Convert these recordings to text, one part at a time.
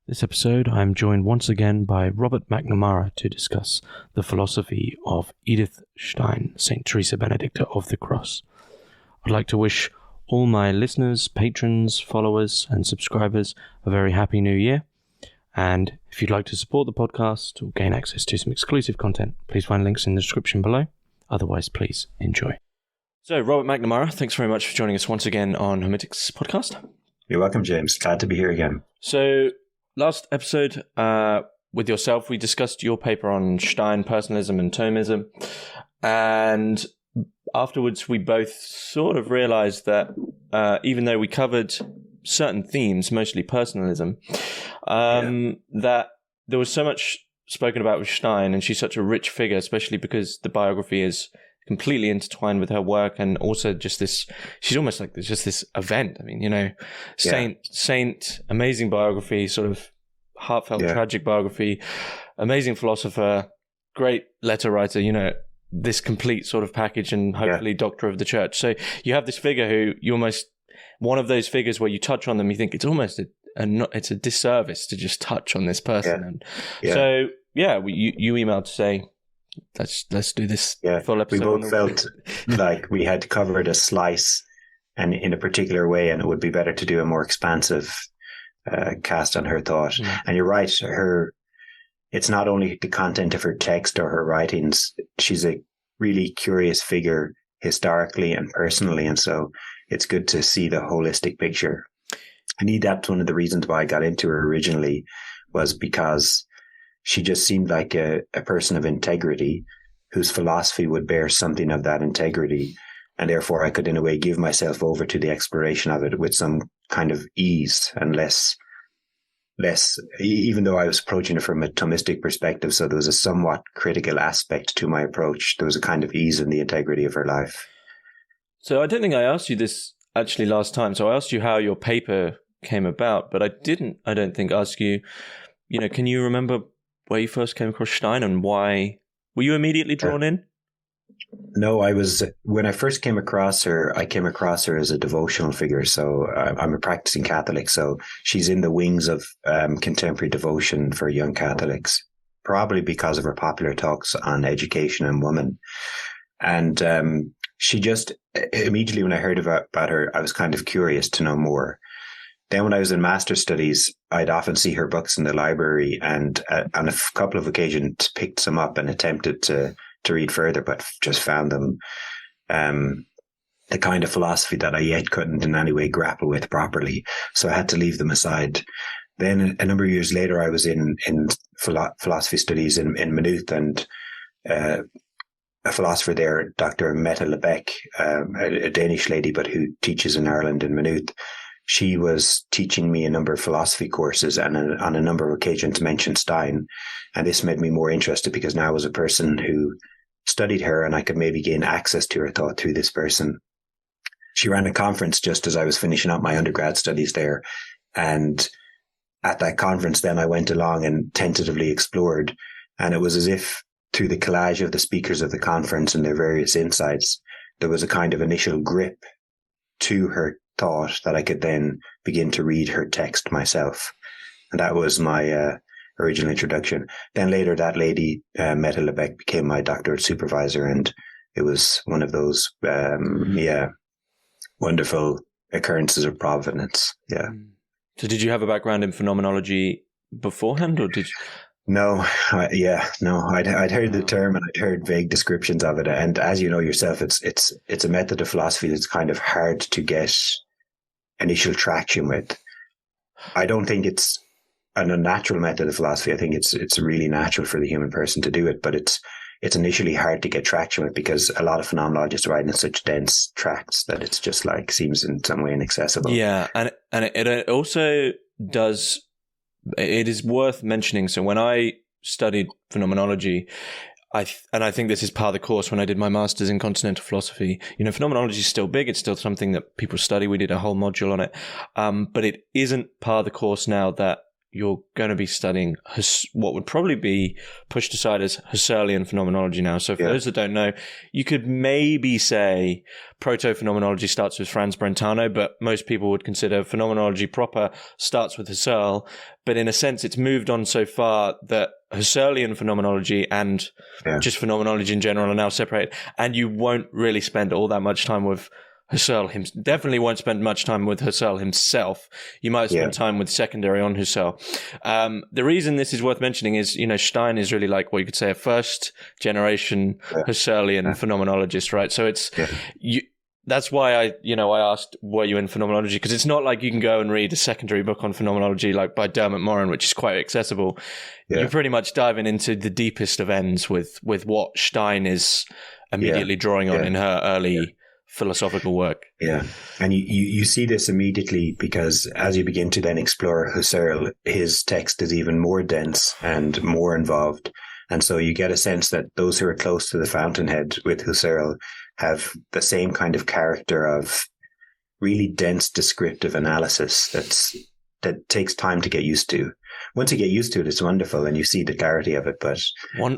This episode, I am joined once again by Robert McNamara to discuss the philosophy of Edith Stein, St. Teresa Benedicta of the Cross. I'd like to wish all my listeners, patrons, followers, and subscribers a very happy new year. And if you'd like to support the podcast or gain access to some exclusive content, please find links in the description below. Otherwise, please enjoy. So, Robert McNamara, thanks very much for joining us once again on Hermitix podcast. You're welcome, James. Glad to be here again. So, last episode with yourself, we discussed your paper on Stein, personalism and Thomism. And afterwards, we both sort of realized that even though we covered certain themes, mostly personalism, that there was so much spoken about with Stein, and she's such a rich figure, especially because the biography is completely intertwined with her work, and also just this, she's almost like there's just this event. I mean, you know, saint, amazing biography, sort of heartfelt, tragic biography, amazing philosopher, great letter writer, you know, this complete sort of package, and hopefully doctor of the church. So you have this figure who you almost, one of those figures where you touch on them, you think it's almost it's a disservice to just touch on this person. So you emailed to say, let's do this full episode. We both felt like we had covered a slice and in a particular way, and it would be better to do a more expansive cast on her thought. And you're right, it's not only the content of her text or her writings, she's a really curious figure historically and personally, and so it's good to see the holistic picture. And that's one of the reasons why I got into her originally, was because she just seemed like a person of integrity whose philosophy would bear something of that integrity. And therefore I could in a way give myself over to the exploration of it with some kind of ease and less, even though I was approaching it from a Thomistic perspective. So there was a somewhat critical aspect to my approach. There was a kind of ease in the integrity of her life. So I don't think I asked you this actually last time. So I asked you how your paper came about, but I don't think ask you, you know, can you remember where you first came across Stein and why? Were you immediately drawn in? No, when I first came across her, I came across her as a devotional figure. So I'm a practicing Catholic. So she's in the wings of contemporary devotion for young Catholics, probably because of her popular talks on education and women. And she just, immediately when I heard about her, I was kind of curious to know more. Then when I was in master's studies, I'd often see her books in the library, and on a couple of occasions picked some up and attempted to read further, but just found them the kind of philosophy that I yet couldn't in any way grapple with properly. So I had to leave them aside. Then a number of years later, I was in philosophy studies in Maynooth, and a philosopher there, Dr. Mette Lebeck, a Danish lady, but who teaches in Ireland in Maynooth. She was teaching me a number of philosophy courses, and on a number of occasions mentioned Stein. And this made me more interested because now I was a person who studied her, and I could maybe gain access to her thought through this person. She ran a conference just as I was finishing up my undergrad studies there. And at that conference, then I went along and tentatively explored. And it was as if through the collage of the speakers of the conference and their various insights, there was a kind of initial grip to her thought that I could then begin to read her text myself. And that was my original introduction. Then later that lady, Mette Lebeck, became my doctorate supervisor, and it was one of those wonderful occurrences of providence. So did you have a background in phenomenology beforehand, or did you? No. I'd heard the term, and I'd heard vague descriptions of it. And as you know yourself, it's a method of philosophy that's kind of hard to get initial traction with. I don't think it's an unnatural method of philosophy. I think it's really natural for the human person to do it, but it's initially hard to get traction with because a lot of phenomenologists write in such dense tracts that it's just like seems in some way inaccessible. Yeah, and it also does. It is worth mentioning. So when I studied phenomenology, I think this is part of the course when I did my master's in continental philosophy. You know, phenomenology is still big. It's still something that people study. We did a whole module on it. But it isn't part of the course now that you're going to be studying what would probably be pushed aside as Husserlian phenomenology now. So for those that don't know, you could maybe say proto-phenomenology starts with Franz Brentano, but most people would consider phenomenology proper starts with Husserl. But in a sense, it's moved on so far that Husserlian phenomenology and just phenomenology in general are now separated. And you won't really spend all that much time with Husserl definitely won't spend much time with Husserl himself. You might spend time with secondary on Husserl. The reason this is worth mentioning is, Stein is really like what you could say a first generation Husserlian phenomenologist, right? So it's that's why I asked, were you in phenomenology? Because it's not like you can go and read a secondary book on phenomenology like by Dermot Morin, which is quite accessible. You're pretty much diving into the deepest of ends with what Stein is immediately drawing on in her early philosophical work. Yeah. And you see this immediately because as you begin to then explore Husserl, his text is even more dense and more involved. And so you get a sense that those who are close to the fountainhead with Husserl have the same kind of character of really dense descriptive analysis that takes time to get used to. Once you get used to it, it's wonderful and you see the clarity of it. But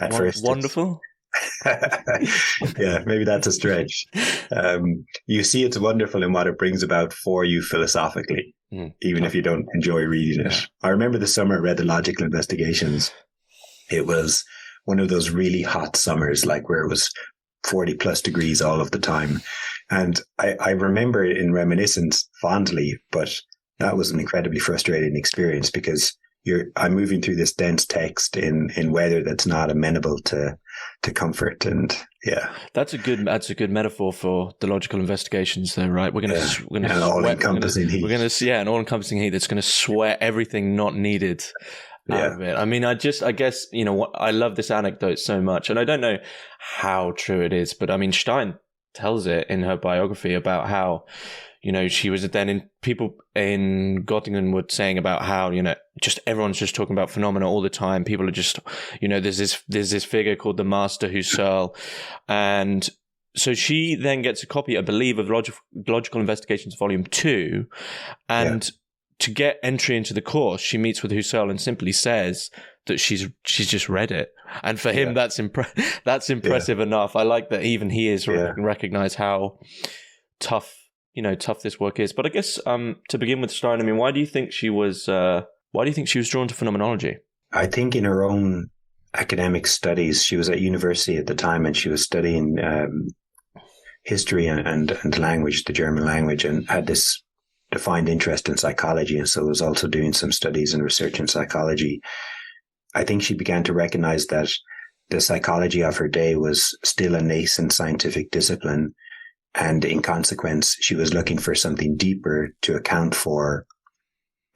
at first, wonderful? Yeah, maybe that's a stretch. You see it's wonderful in what it brings about for you philosophically, even if you don't enjoy reading it. I remember the summer I read The Logical Investigations. It was one of those really hot summers, like where it was 40 plus degrees all of the time. And I remember it in reminiscence fondly, but that was an incredibly frustrating experience because I'm moving through this dense text in weather that's not amenable to comfort, and that's a good metaphor for The Logical Investigations, though, right? We're gonna an all-encompassing heat. We're gonna an all-encompassing heat that's gonna sweat everything not needed out of it. I mean, I guess I love this anecdote so much, and I don't know how true it is, but I mean, Stein tells it in her biography about how, she was then people in Göttingen were saying about how, just everyone's just talking about phenomena all the time. People are just, there's this figure called the Master Husserl. And so she then gets a copy, I believe, of Logical Investigations Volume 2. And to get entry into the course, she meets with Husserl and simply says that she's just read it. And for him, that's impressive enough. I like that even he is recognize how tough this work is. But I guess to begin with, Stein, I mean, why do you think she was drawn to phenomenology? I think in her own academic studies, she was at university at the time, and she was studying history and language, the German language, and had this defined interest in psychology, and so was also doing some studies and research in psychology. I think she began to recognize that the psychology of her day was still a nascent scientific discipline. And in consequence, she was looking for something deeper to account for,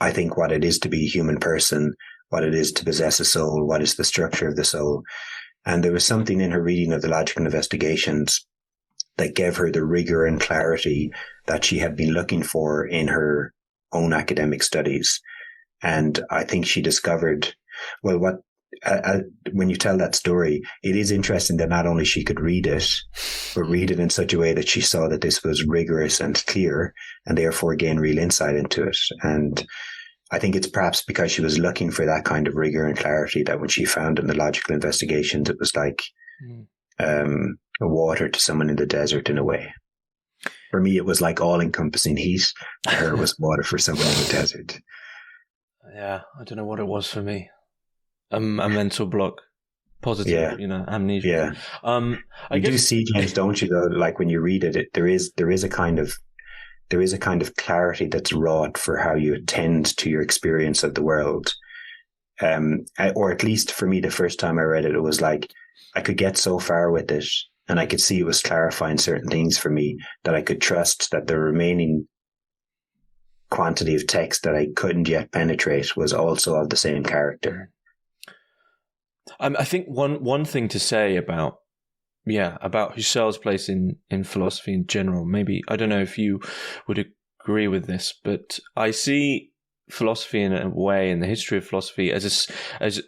I think, what it is to be a human person, what it is to possess a soul, what is the structure of the soul. And there was something in her reading of the Logical Investigations that gave her the rigor and clarity that she had been looking for in her own academic studies. And I think she discovered, when you tell that story, it is interesting that not only she could read it, but read it in such a way that she saw that this was rigorous and clear, and therefore gain real insight into it. And I think it's perhaps because she was looking for that kind of rigor and clarity that when she found in the Logical Investigations, it was like a water to someone in the desert in a way. For me, it was like all-encompassing heat. For her, it was water for someone in the desert. Yeah, I don't know what it was for me. A mental block, positive, amnesia. Yeah. I do see, James, don't you? Though, like when you read it, there is a kind of clarity that's wrought for how you attend to your experience of the world. Or at least for me, the first time I read it, it was like I could get so far with it, and I could see it was clarifying certain things for me that I could trust that the remaining quantity of text that I couldn't yet penetrate was also of the same character. I think one thing to say about Husserl's place in philosophy in general, maybe, I don't know if you would agree with this, but I see philosophy in a way, in the history of philosophy, as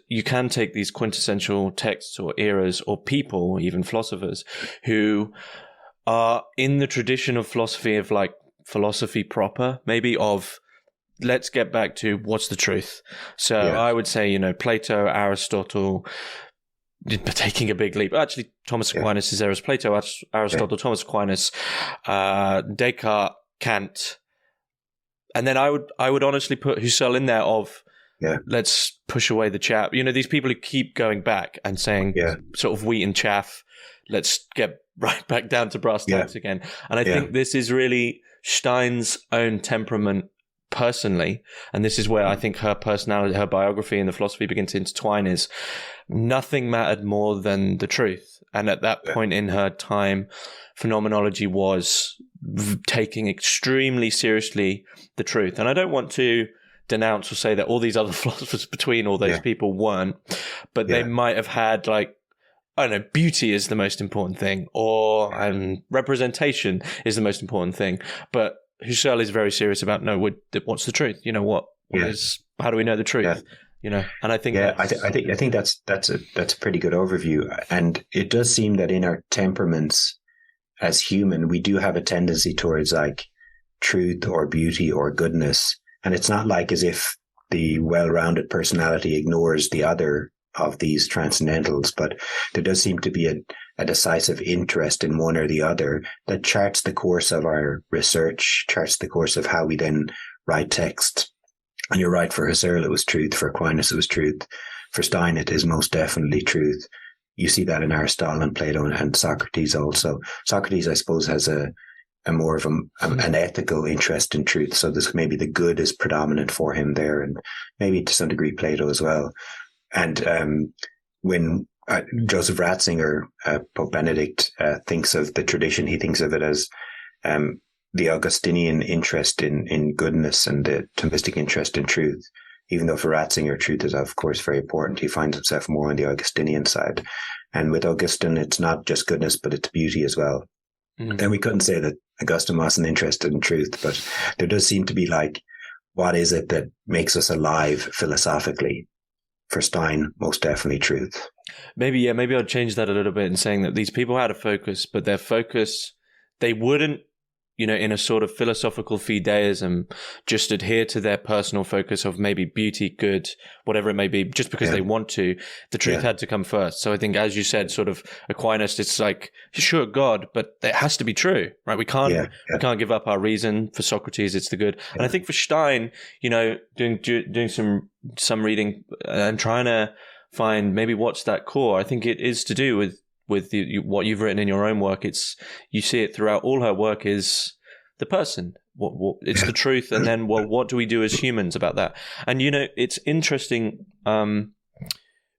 you can take these quintessential texts or eras or people, even philosophers, who are in the tradition of philosophy, of like philosophy proper, maybe of let's get back to what's the truth. So I would say, Plato, Aristotle, taking a big leap. Actually, Thomas Aquinas is there as Plato, Aristotle, Thomas Aquinas, Descartes, Kant. And then I would honestly put Husserl in there of, let's push away the chaff. These people who keep going back and saying sort of wheat and chaff, let's get right back down to brass tacks again. And I think this is really Stein's own temperament personally. And this is where I think her personality, her biography and the philosophy begin to intertwine, is nothing mattered more than the truth. And at that point in her time, phenomenology was taking extremely seriously the truth. And I don't want to denounce or say that all these other philosophers between all those people weren't, but they might have had, like, I don't know, beauty is the most important thing, or representation is the most important thing. But Husserl is very serious about, what's the truth? How do we know the truth? And I think I think that's a pretty good overview. And it does seem that in our temperaments as human, we do have a tendency towards like truth or beauty or goodness. And it's not like as if the well-rounded personality ignores the other of these transcendentals, but there does seem to be a decisive interest in one or the other that charts the course of our research, charts the course of how we then write text. And you're right, for Husserl it was truth, for Aquinas it was truth, for Stein it is most definitely truth. You see that in Aristotle and Plato and Socrates also. Socrates, I suppose, has a more of an ethical interest in truth. So this maybe the good is predominant for him there, and maybe to some degree Plato as well. And when Joseph Ratzinger, Pope Benedict, thinks of the tradition, he thinks of it as the Augustinian interest in goodness and the Thomistic interest in truth. Even though for Ratzinger, truth is, of course, very important, he finds himself more on the Augustinian side. And with Augustine, it's not just goodness, but it's beauty as well. Then we couldn't say that Augustine wasn't interested in truth, but there does seem to be like, what is it that makes us alive philosophically? For Stein, most definitely truth. Maybe I'd change that a little bit in saying that these people had a focus, but their focus, they wouldn't, in a sort of philosophical fideism, just adhere to their personal focus of maybe beauty, good, whatever it may be, just because they want to. The truth had to come first. So I think, as you said, sort of Aquinas, it's like, sure, God, but it has to be true, right? We can't give up our reason. For Socrates, it's the good. And I think for Stein, doing some reading and trying to find maybe what's that core, I think it is to do with what you've written in your own work. You see it throughout all her work, is the person. It's the truth, and then what do we do as humans about that? And it's interesting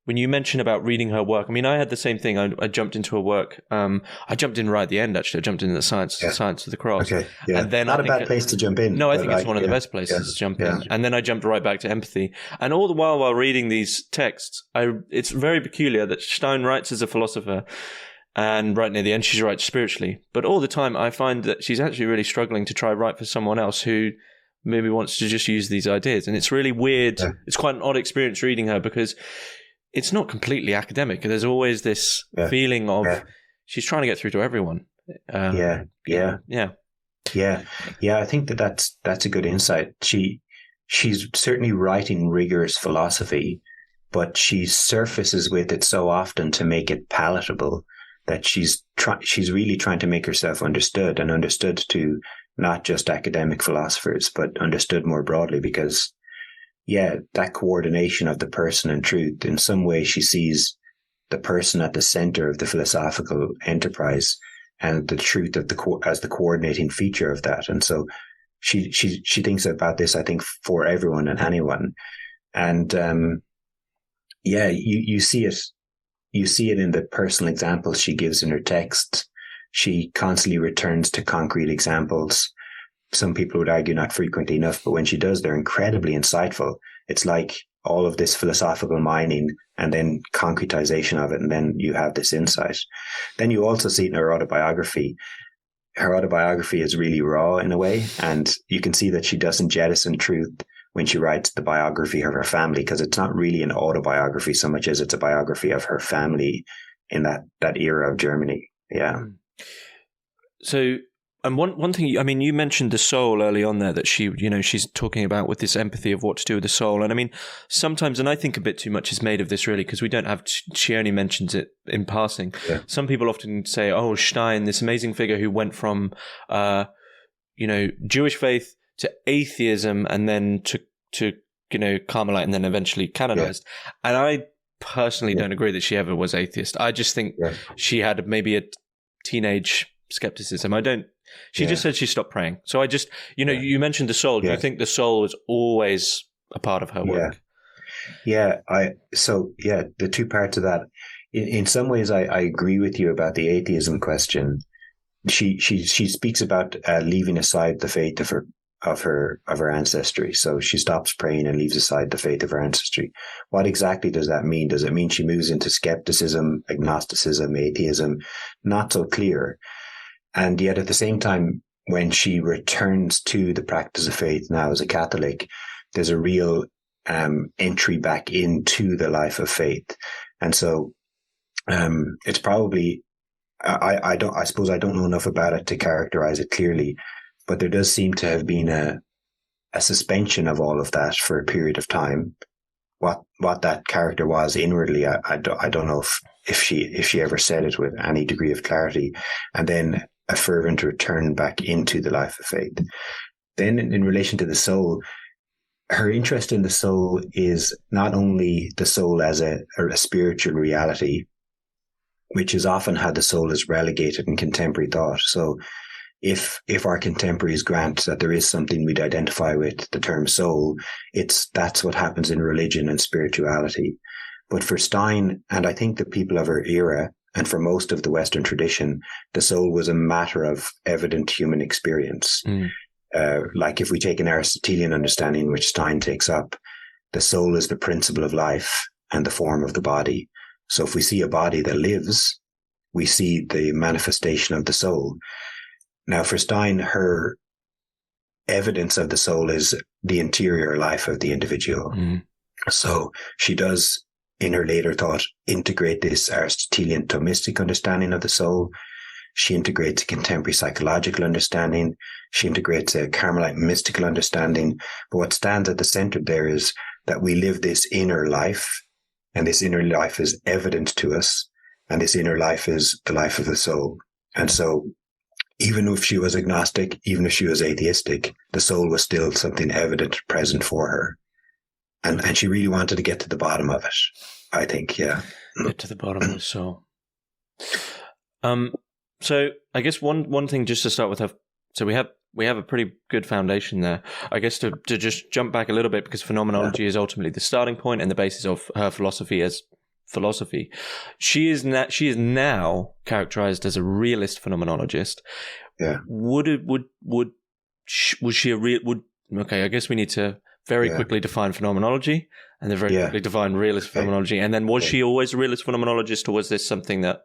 when you mention about reading her work. I mean, I had the same thing. I jumped into her work. I jumped in right at the end. Actually, I jumped into the science of the cross. Okay, yeah. And then not a bad place to jump in. No, I think it's one of the best places to jump in. And then I jumped right back to empathy. And all the while reading these texts, it's very peculiar that Stein writes as a philosopher, and right near the end, she writes spiritually. But all the time, I find that she's actually really struggling to try write for someone else who maybe wants to just use these ideas. And it's really weird. Yeah. It's quite an odd experience reading her, because it's not completely academic. There's always this feeling of she's trying to get through to everyone. I think that's a good insight. She's certainly writing rigorous philosophy, but she surfaces with it so often to make it palatable that she's really trying to make herself understood, and understood to not just academic philosophers, but understood more broadly, because that coordination of the person and truth, in some way she sees the person at the center of the philosophical enterprise, and the truth of as the coordinating feature of that. And so she thinks about this, I think, for everyone and anyone. And you see it. You see it in the personal examples she gives in her text. She constantly returns to concrete examples. Some people would argue not frequently enough, but when she does, they're incredibly insightful. It's like all of this philosophical mining and then concretization of it, and then you have this insight. Then you also see it in her autobiography. Her autobiography is really raw in a way, and you can see that she doesn't jettison truth when she writes the biography of her family, because it's not really an autobiography so much as it's a biography of her family in that era of Germany. Yeah. So And one thing, I mean, you mentioned the soul early on there, that she's talking about with this empathy of what to do with the soul. And I mean, sometimes, and I think a bit too much is made of this really, because we don't have, she only mentions it in passing. Yeah. Some people often say, oh, Stein, this amazing figure who went from, Jewish faith to atheism and then to Carmelite and then eventually canonized. Yeah. And I personally don't agree that she ever was atheist. I just think she had maybe a teenage skepticism. She just said she stopped praying. So I just, you mentioned the soul. Do you think the soul was always a part of her work? The two parts of that. In some ways, I agree with you about the atheism question. She speaks about leaving aside the faith of her ancestry. So she stops praying and leaves aside the faith of her ancestry. What exactly does that mean? Does it mean she moves into skepticism, agnosticism, atheism? Not so clear. And yet at the same time, when she returns to the practice of faith now as a Catholic, there's a real entry back into the life of faith. And so it's probably, I suppose I don't know enough about it to characterize it clearly, but there does seem to have been a suspension of all of that for a period of time. What that character was inwardly, I don't know if she ever said it with any degree of clarity, and then a fervent return back into the life of faith. Then in relation to the soul, her interest in the soul is not only the soul as a spiritual reality, which is often how the soul is relegated in contemporary thought. So if our contemporaries grant that there is something we'd identify with, the term soul, that's what happens in religion and spirituality. But for Stein, and I think the people of her era, and for most of the Western tradition, the soul was a matter of evident human experience. Like if we take an Aristotelian understanding, which Stein takes up, the soul is the principle of life and the form of the body. So if we see a body that lives, we see the manifestation of the soul. Now, for Stein, her evidence of the soul is the interior life of the individual. So she does, in her later thought, integrate this Aristotelian Thomistic understanding of the soul. She integrates a contemporary psychological understanding. She integrates a Carmelite mystical understanding. But what stands at the center there is that we live this inner life, and this inner life is evident to us, and this inner life is the life of the soul. And so even if she was agnostic, even if she was atheistic, the soul was still something evident, present for her. And she really wanted to get to the bottom of it, I think, yeah. Get to the bottom of the soul. So I guess one thing just to start with, so we have a pretty good foundation there. I guess to just jump back a little bit, because phenomenology is ultimately the starting point and the basis of her philosophy as philosophy. She is now characterized as a realist phenomenologist. Yeah. Was she a real? Okay, I guess we need to very quickly define phenomenology, and then very quickly define realist phenomenology. And then was she always a realist phenomenologist, or was this something that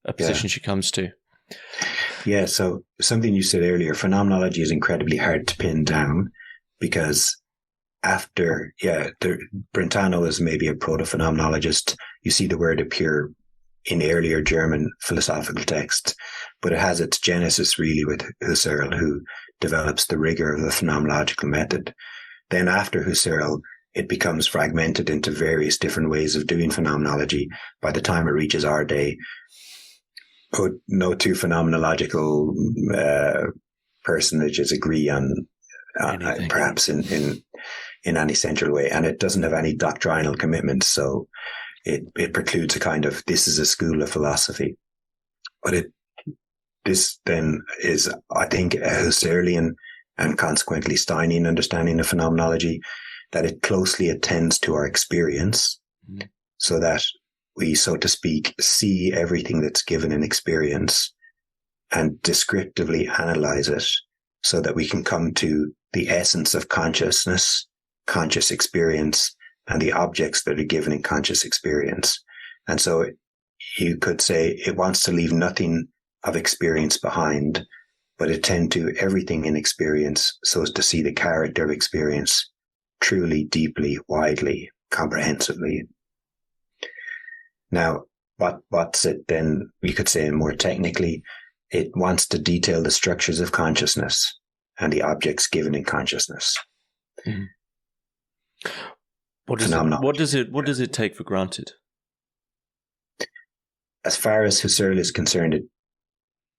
a position she comes to? Yeah, so something you said earlier, phenomenology is incredibly hard to pin down, because Brentano is maybe a proto-phenomenologist. You see the word appear in earlier German philosophical texts, but it has its genesis really with Husserl, who develops the rigor of the phenomenological method. Then after Husserl, it becomes fragmented into various different ways of doing phenomenology. By the time it reaches our day, no two phenomenological personages agree on perhaps in any central way, and it doesn't have any doctrinal commitment, so it precludes a kind of, this is a school of philosophy. But this then is, I think, a Husserlian and consequently Steinian understanding of phenomenology, that it closely attends to our experience, so that we, so to speak, see everything that's given in experience and descriptively analyze it, so that we can come to the essence of consciousness, conscious experience, and the objects that are given in conscious experience. And so you could say it wants to leave nothing of experience behind, but attend to everything in experience so as to see the character of experience truly, deeply, widely, comprehensively. Now, what's it then, you could say more technically, it wants to detail the structures of consciousness and the objects given in consciousness. Mm. What does it take for granted? As far as Husserl is concerned,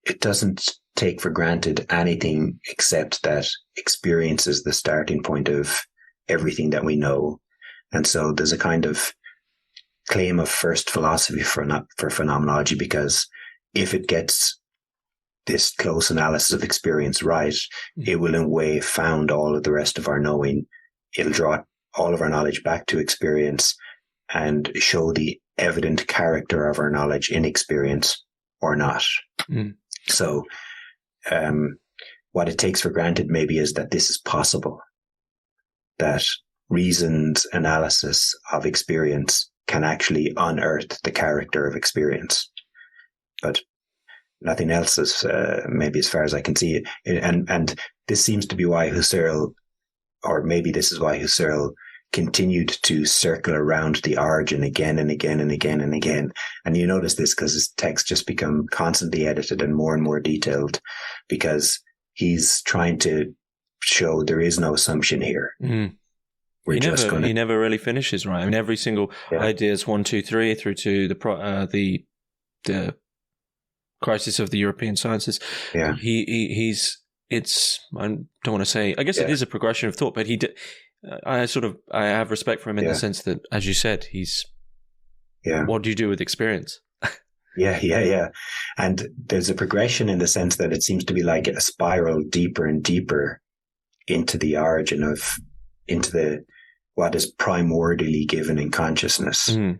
it doesn't take for granted anything except that experience is the starting point of everything that we know. And so there's a kind of claim of first philosophy for phenomenology, because if it gets this close analysis of experience right, it will in a way found all of the rest of our knowing. It'll draw all of our knowledge back to experience and show the evident character of our knowledge in experience or not. Mm. So what it takes for granted maybe is that this is possible, that reasoned analysis of experience can actually unearth the character of experience. But nothing else is, maybe as far as I can see it. And this seems to be why Husserl, or maybe this is why Husserl continued to circle around the origin again and again and again and again. And you notice this because his texts just become constantly edited and more detailed, because he's trying to show there is no assumption here. Mm. He never really finishes, right? I mean, every single ideas 1, 2, 3 through to the crisis of the European sciences. Yeah, it's I don't want to say. I guess it is a progression of thought, but I have respect for him in the sense that, as you said, he's. Yeah. What do you do with experience? Yeah. And there's a progression in the sense that it seems to be like a spiral deeper and deeper into the origin into what is primordially given in consciousness, and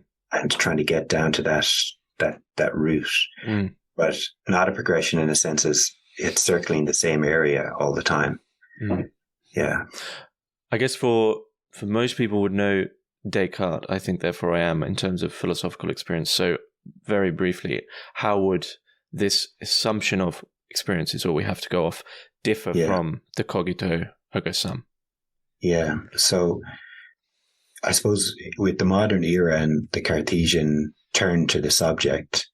trying to get down to that root. Mm. But not a progression in a sense as it's circling the same area all the time. Mm. Yeah. I guess for most people would know Descartes, I think therefore I am, in terms of philosophical experience. So very briefly, how would this assumption of experiences, or we have to go off, differ from the cogito ergo sum? Yeah. So I suppose with the modern era and the Cartesian turn to the subject,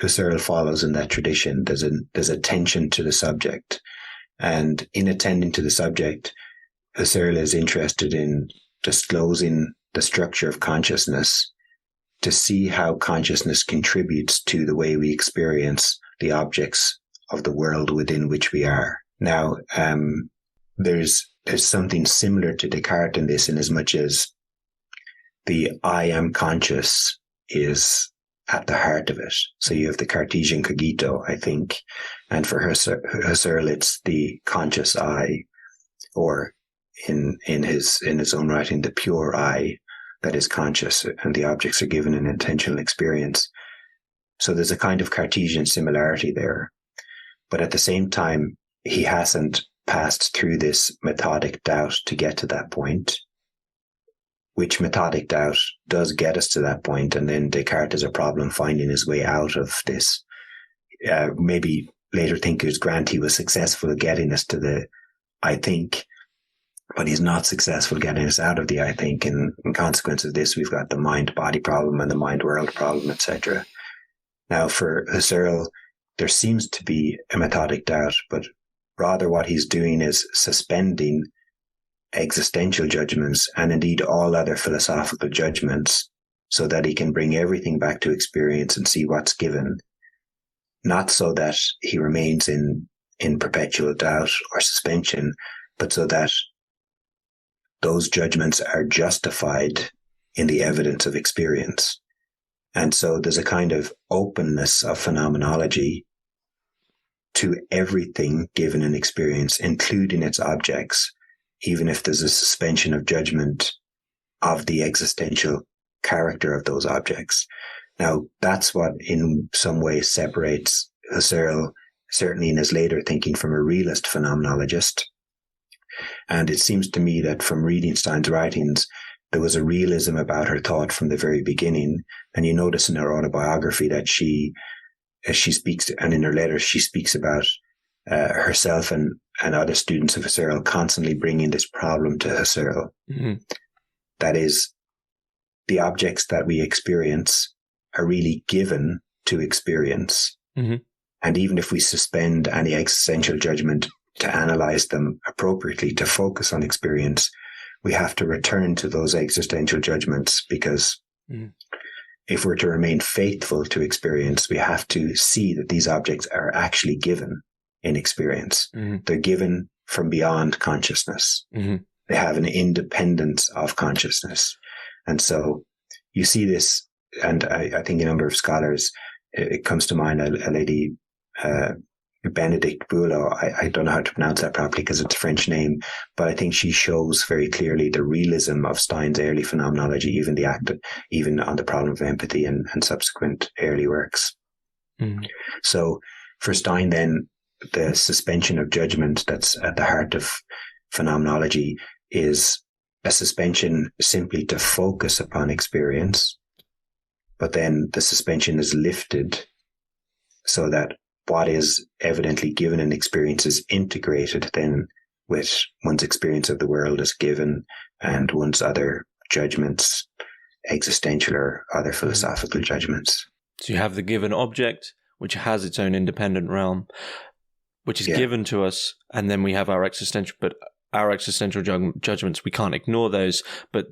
Husserl follows in that tradition. There's a tension to the subject. And in attending to the subject, Husserl is interested in disclosing the structure of consciousness to see how consciousness contributes to the way we experience the objects of the world within which we are. Now, there's something similar to Descartes in this, in as much as the I am conscious is at the heart of it. So you have the Cartesian cogito, I think, and for Husserl it's the conscious I, or in his own writing, the pure I that is conscious, and the objects are given an intentional experience. So there's a kind of Cartesian similarity there. But at the same time, he hasn't passed through this methodic doubt to get to that point, which methodic doubt does get us to that point. And then Descartes has a problem finding his way out of this. Maybe later thinkers grant he was successful at getting us to the I think, but he's not successful getting us out of the I think. And in consequence of this, we've got the mind-body problem and the mind-world problem, etc. Now, for Husserl, there seems to be a methodic doubt, but rather what he's doing is suspending existential judgments and indeed all other philosophical judgments so that he can bring everything back to experience and see what's given, not so that he remains in perpetual doubt or suspension, but so that those judgments are justified in the evidence of experience. And so there's a kind of openness of phenomenology to everything given in experience, including its objects, even if there's a suspension of judgment of the existential character of those objects. Now, that's what in some way separates Husserl, certainly in his later thinking, from a realist phenomenologist. And it seems to me that from reading Stein's writings, there was a realism about her thought from the very beginning. And you notice in her autobiography that she speaks, and in her letters, she speaks about herself and other students of Husserl constantly bringing this problem to Husserl. Mm-hmm. That is, the objects that we experience are really given to experience. Mm-hmm. And even if we suspend any existential judgment to analyze them appropriately, to focus on experience, we have to return to those existential judgments, because if we're to remain faithful to experience, we have to see that these objects are actually given in experience. They're given from beyond consciousness. They have an independence of consciousness. And so you see this, and I think a number of scholars, it comes to mind a lady, Benedict Boulot. I don't know how to pronounce that properly because it's a French name, but I think she shows very clearly the realism of Stein's early phenomenology, even on the problem of empathy and subsequent early works. So for Stein, then, the suspension of judgment that's at the heart of phenomenology is a suspension simply to focus upon experience, but then the suspension is lifted so that what is evidently given in experience is integrated then with one's experience of the world as given and one's other judgments, existential or other philosophical judgments. So you have the given object, which has its own independent realm, which is given to us, and then we have our existential judgments. We can't ignore those, but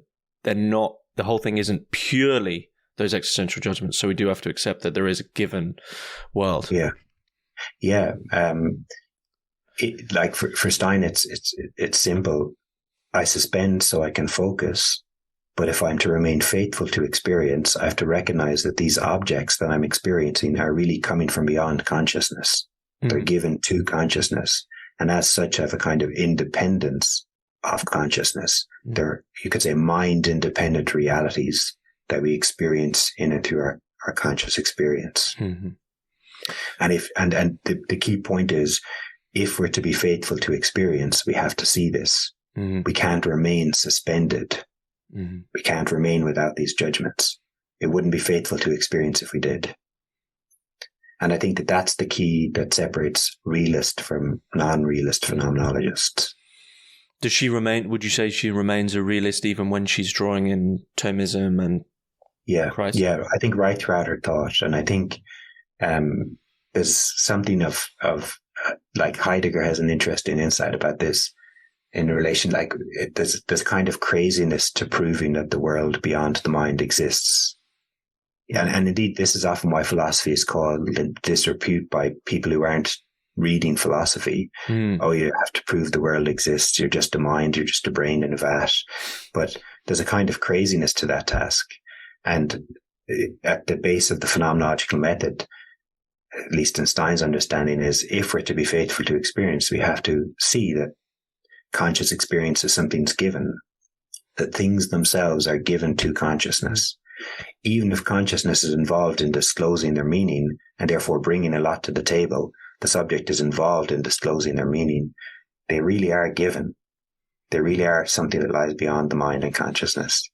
they're not. The whole thing isn't purely those existential judgments. So we do have to accept that there is a given world. Like for Stein, it's simple. I suspend so I can focus. But if I'm to remain faithful to experience, I have to recognize that these objects that I'm experiencing are really coming from beyond consciousness. They're given to consciousness, and as such have a kind of independence of consciousness. They're, you could say, mind-independent realities that we experience in and through our conscious experience. And the key point is, if we're to be faithful to experience, we have to see this. We can't remain suspended. We can't remain without these judgments. It wouldn't be faithful to experience if we did. And I think that that's the key that separates realist from non-realist phenomenologists. Does she remain, would you say she remains a realist even when she's drawing in Thomism and Christ? Yeah, I think right throughout her thought. And I think there's something of like Heidegger has an interesting insight about this in relation, like there's kind of craziness to proving that the world beyond the mind exists. And indeed, this is often why philosophy is called disrepute by people who aren't reading philosophy. Oh, you have to prove the world exists. You're just a mind. You're just a brain in a vat. But there's a kind of craziness to that task. And at the base of the phenomenological method, at least in Stein's understanding, is if we're to be faithful to experience, we have to see that conscious experience is something's given, that things themselves are given to consciousness. Even if consciousness is involved in disclosing their meaning and therefore bringing a lot to the table, the subject is involved in disclosing their meaning. They really are given. They really are something that lies beyond the mind and consciousness.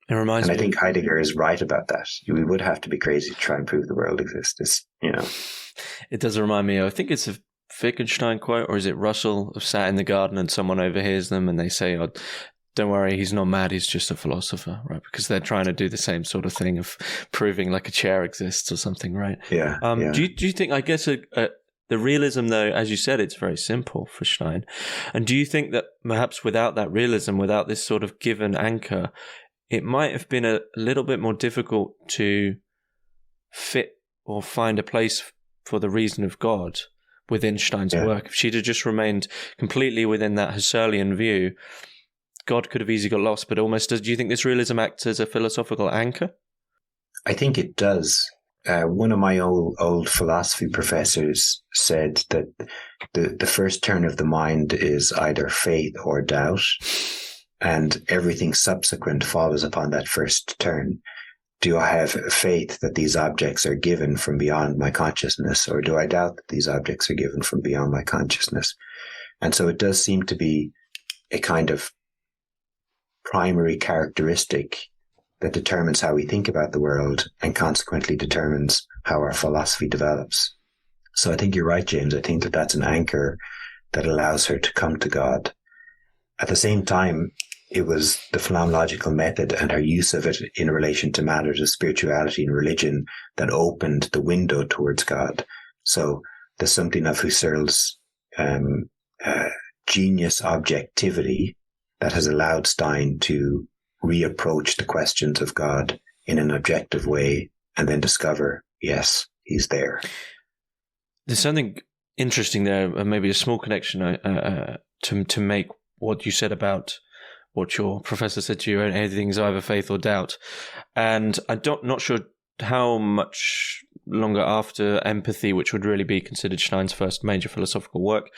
It reminds me. And I think Heidegger is right about that. We would have to be crazy to try and prove the world exists. It does remind me, I think it's a Wittgenstein quote, or is it Russell, of sat in the garden and someone overhears them and they say, oh, don't worry, he's not mad, he's just a philosopher, right? Because they're trying to do the same sort of thing of proving like a chair exists or something, right? Yeah. Do you think, I guess, the realism, though, as you said, it's very simple for Stein. And do you think that perhaps without that realism, without this sort of given anchor, it might have been a little bit more difficult to fit or find a place for the reason of God within Stein's work? If she'd have just remained completely within that Husserlian view, God could have easily got lost. But almost, do you think this realism acts as a philosophical anchor? I think it does. One of my old philosophy professors said that the first turn of the mind is either faith or doubt, and everything subsequent follows upon that first turn. Do I have faith that these objects are given from beyond my consciousness, or do I doubt that these objects are given from beyond my consciousness? And so it does seem to be a kind of primary characteristic that determines how we think about the world and consequently determines how our philosophy develops. So I think you're right, James. I think that that's an anchor that allows her to come to God. At the same time, it was the phenomenological method and her use of it in relation to matters of spirituality and religion that opened the window towards God. So there's something of Husserl's genius objectivity that has allowed Stein to reapproach the questions of God in an objective way and then discover, yes, he's there. There's something interesting there, maybe a small connection to make what you said about what your professor said to you, anything's either faith or doubt. And not sure how much longer after Empathy, which would really be considered Stein's first major philosophical work,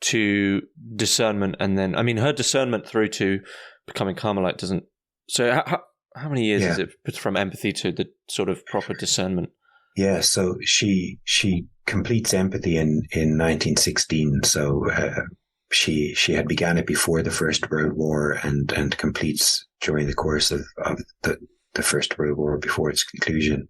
to discernment, and then, I mean, her discernment through to becoming Carmelite doesn't... So how many years is it from Empathy to the sort of proper discernment? Yeah, so she completes Empathy in 1916. So she had begun it before the First World War and completes during the course of the First World War before its conclusion.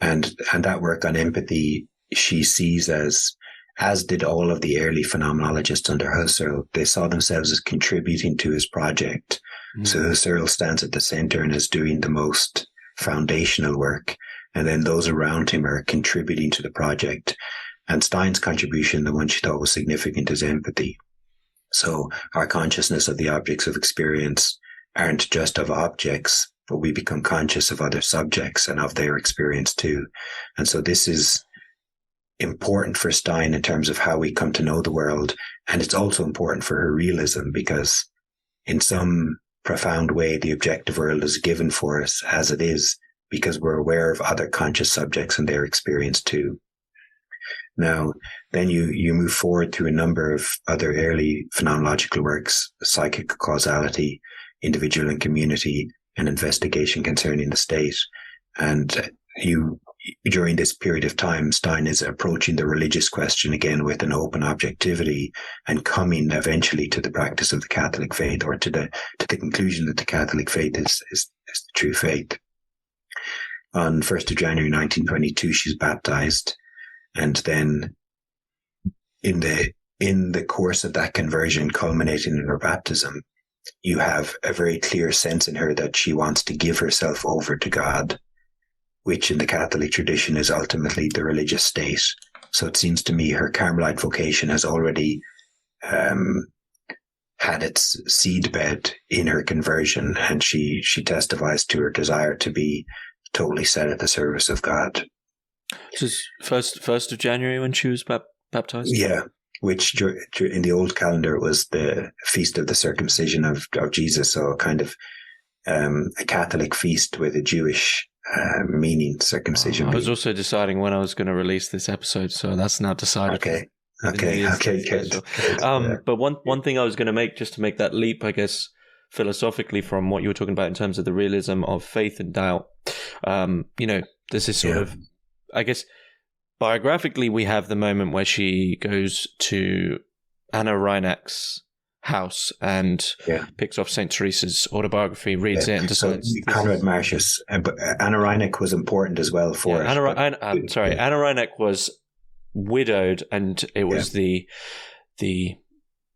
And that work on empathy she sees as did all of the early phenomenologists under Husserl. They saw themselves as contributing to his project. Mm. So Husserl stands at the center and is doing the most foundational work. And then those around him are contributing to the project. And Stein's contribution, the one she thought was significant, is empathy. So our consciousness of the objects of experience aren't just of objects, but we become conscious of other subjects and of their experience too. And so this is important for Stein in terms of how we come to know the world. And it's also important for her realism, because in some profound way, the objective world is given for us as it is, because we're aware of other conscious subjects and their experience too. Now, then you move forward through a number of other early phenomenological works: psychic causality, individual and community, and investigation concerning the state. And during this period of time, Stein is approaching the religious question again with an open objectivity, and coming eventually to the practice of the Catholic faith, or to the conclusion that the Catholic faith is the true faith. On 1st of January 1922, she's baptized. And then in the course of that conversion, culminating in her baptism, you have a very clear sense in her that she wants to give herself over to God, which in the Catholic tradition is ultimately the religious state. So it seems to me her Carmelite vocation has already had its seedbed in her conversion, and she testifies to her desire to be totally set at the service of God. This is 1st of January when she was baptized? Yeah, which in the old calendar was the feast of the circumcision of Jesus, so a kind of a Catholic feast with a Jewish meaning, circumcision. I was also deciding when I was going to release this episode, so that's now decided. Okay, good. But one thing I was going to make, just to make that leap, I guess, philosophically, from what you were talking about in terms of the realism of faith and doubt, there's this sort of, I guess, biographically, we have the moment where she goes to Anna Reinach's house and picks off St. Teresa's autobiography, reads it, and decides... So Conrad Martius. But Anna Reinach was important as well for it. Anna Reinach was widowed, and it was the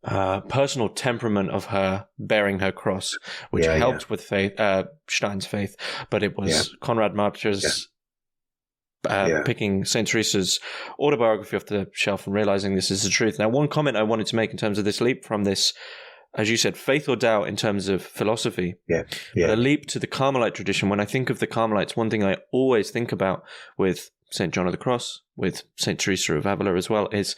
personal temperament of her bearing her cross, which helped with faith, Stein's faith, but it was Conrad Martius... picking St. Teresa's autobiography off the shelf and realizing this is the truth. Now, one comment I wanted to make in terms of this leap from this, as you said, faith or doubt in terms of philosophy, but a leap to the Carmelite tradition. When I think of the Carmelites, one thing I always think about with St. John of the Cross, with St. Teresa of Avila as well, is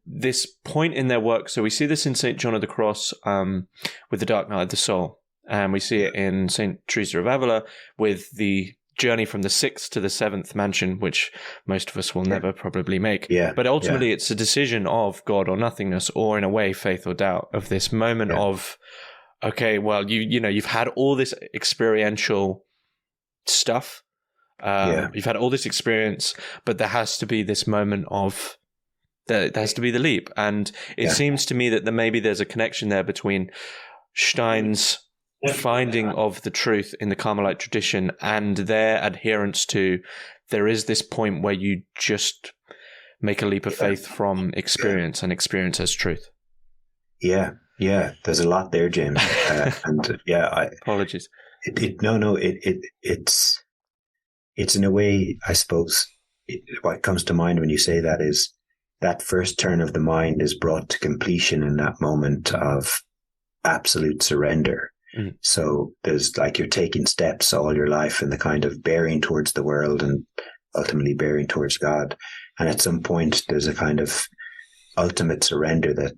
this point in their work. So we see this in St. John of the Cross with the dark night of the soul, and we see it in St. Teresa of Avila with the journey from the 6th to the 7th mansion, which most of us will never probably make. But ultimately, it's a decision of God or nothingness, or in a way, faith or doubt, of this moment of, okay, well, you've had all this experiential stuff. You've had all this experience, but there has to be this moment of, there has to be the leap. And it seems to me that maybe there's a connection there between Stein's finding of the truth in the Carmelite tradition and their adherence to, there is this point where you just make a leap of faith from experience, and experience as truth. There's a lot there, James. Apologies. It's in a way, I suppose, what comes to mind when you say that is that first turn of the mind is brought to completion in that moment of absolute surrender. So there's like you're taking steps all your life in the kind of bearing towards the world and ultimately bearing towards God. And at some point, there's a kind of ultimate surrender that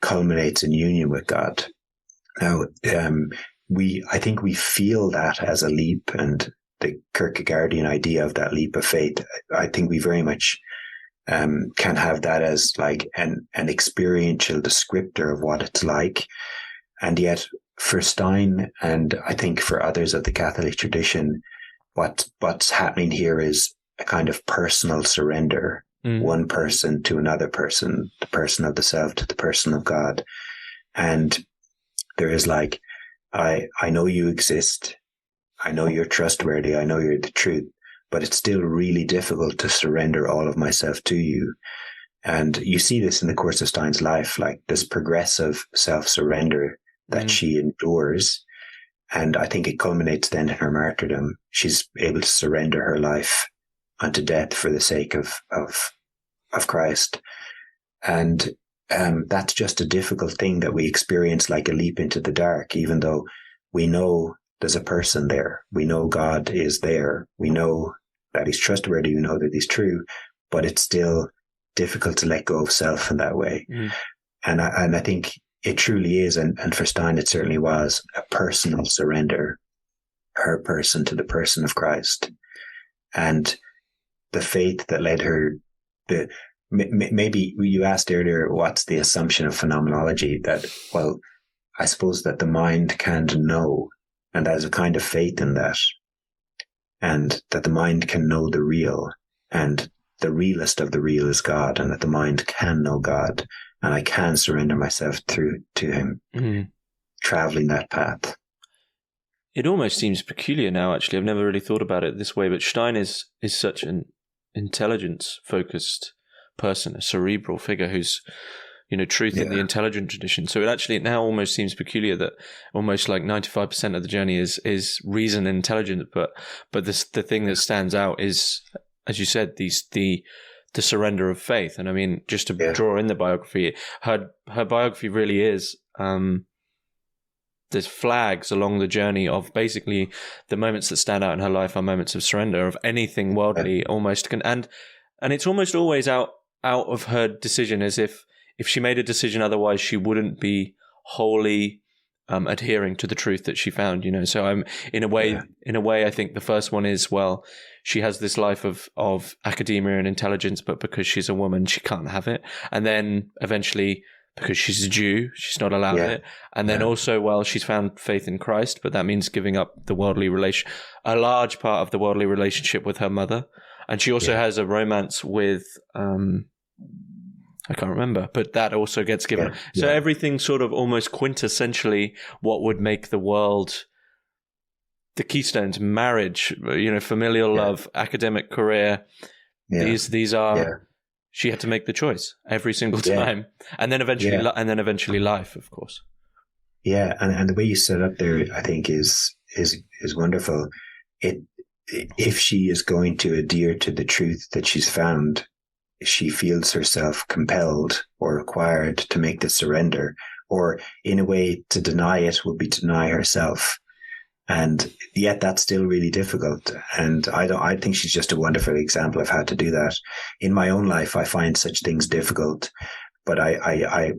culminates in union with God. Now, I think we feel that as a leap, and the Kierkegaardian idea of that leap of faith, I think we very much can have that as like an experiential descriptor of what it's like. And yet for Stein, and I think for others of the Catholic tradition, what's happening here is a kind of personal surrender, one person to another person, the person of the self to the person of God. And there is like, I know you exist. I know you're trustworthy. I know you're the truth. But it's still really difficult to surrender all of myself to you. And you see this in the course of Stein's life, like this progressive self-surrender that she endures. And I think it culminates then in her martyrdom. She's able to surrender her life unto death for the sake of Christ. And that's just a difficult thing that we experience, like a leap into the dark, even though we know there's a person there. We know God is there. We know that he's trustworthy. We know that he's true, but it's still difficult to let go of self in that way. And I think it truly is. And for Stein, it certainly was a personal surrender, her person to the person of Christ. And the faith that led her, maybe you asked earlier, what's the assumption of phenomenology? That, well, I suppose that the mind can't know. And there's a kind of faith in that. And that the mind can know the real. And the realest of the real is God. And that the mind can know God. And I can surrender myself to him. Traveling that path. It almost seems peculiar now, actually. I've never really thought about it this way. But Stein is such an intelligence-focused person, a cerebral figure who's, truth in the intelligent tradition. So it now almost seems peculiar that almost like 95% of the journey is reason and intelligence, but the thing that stands out is, as you said, the surrender of faith. And I mean, just to draw in the biography, her biography really is there's flags along the journey of basically the moments that stand out in her life are moments of surrender of anything worldly, almost, and it's almost always out of her decision, as if she made a decision otherwise, she wouldn't be wholly adhering to the truth that she found. So I'm in a way, I think the first one is, well, she has this life of academia and intelligence, but because she's a woman, she can't have it. And then eventually, because she's a Jew, she's not allowed it. And then also, well, she's found faith in Christ, but that means giving up a large part of the worldly relationship with her mother. And she also has a romance with, I can't remember, but that also gets given. So everything sort of almost quintessentially what would make the world, the keystones, marriage, familial love, academic career. These are, she had to make the choice every single time. And then eventually life, of course. Yeah. And the way you set up there, I think is wonderful. If she is going to adhere to the truth that she's found, she feels herself compelled or required to make the surrender, or in a way to deny it would be to deny herself. And yet that's still really difficult. And I think she's just a wonderful example of how to do that. In my own life, I find such things difficult, but I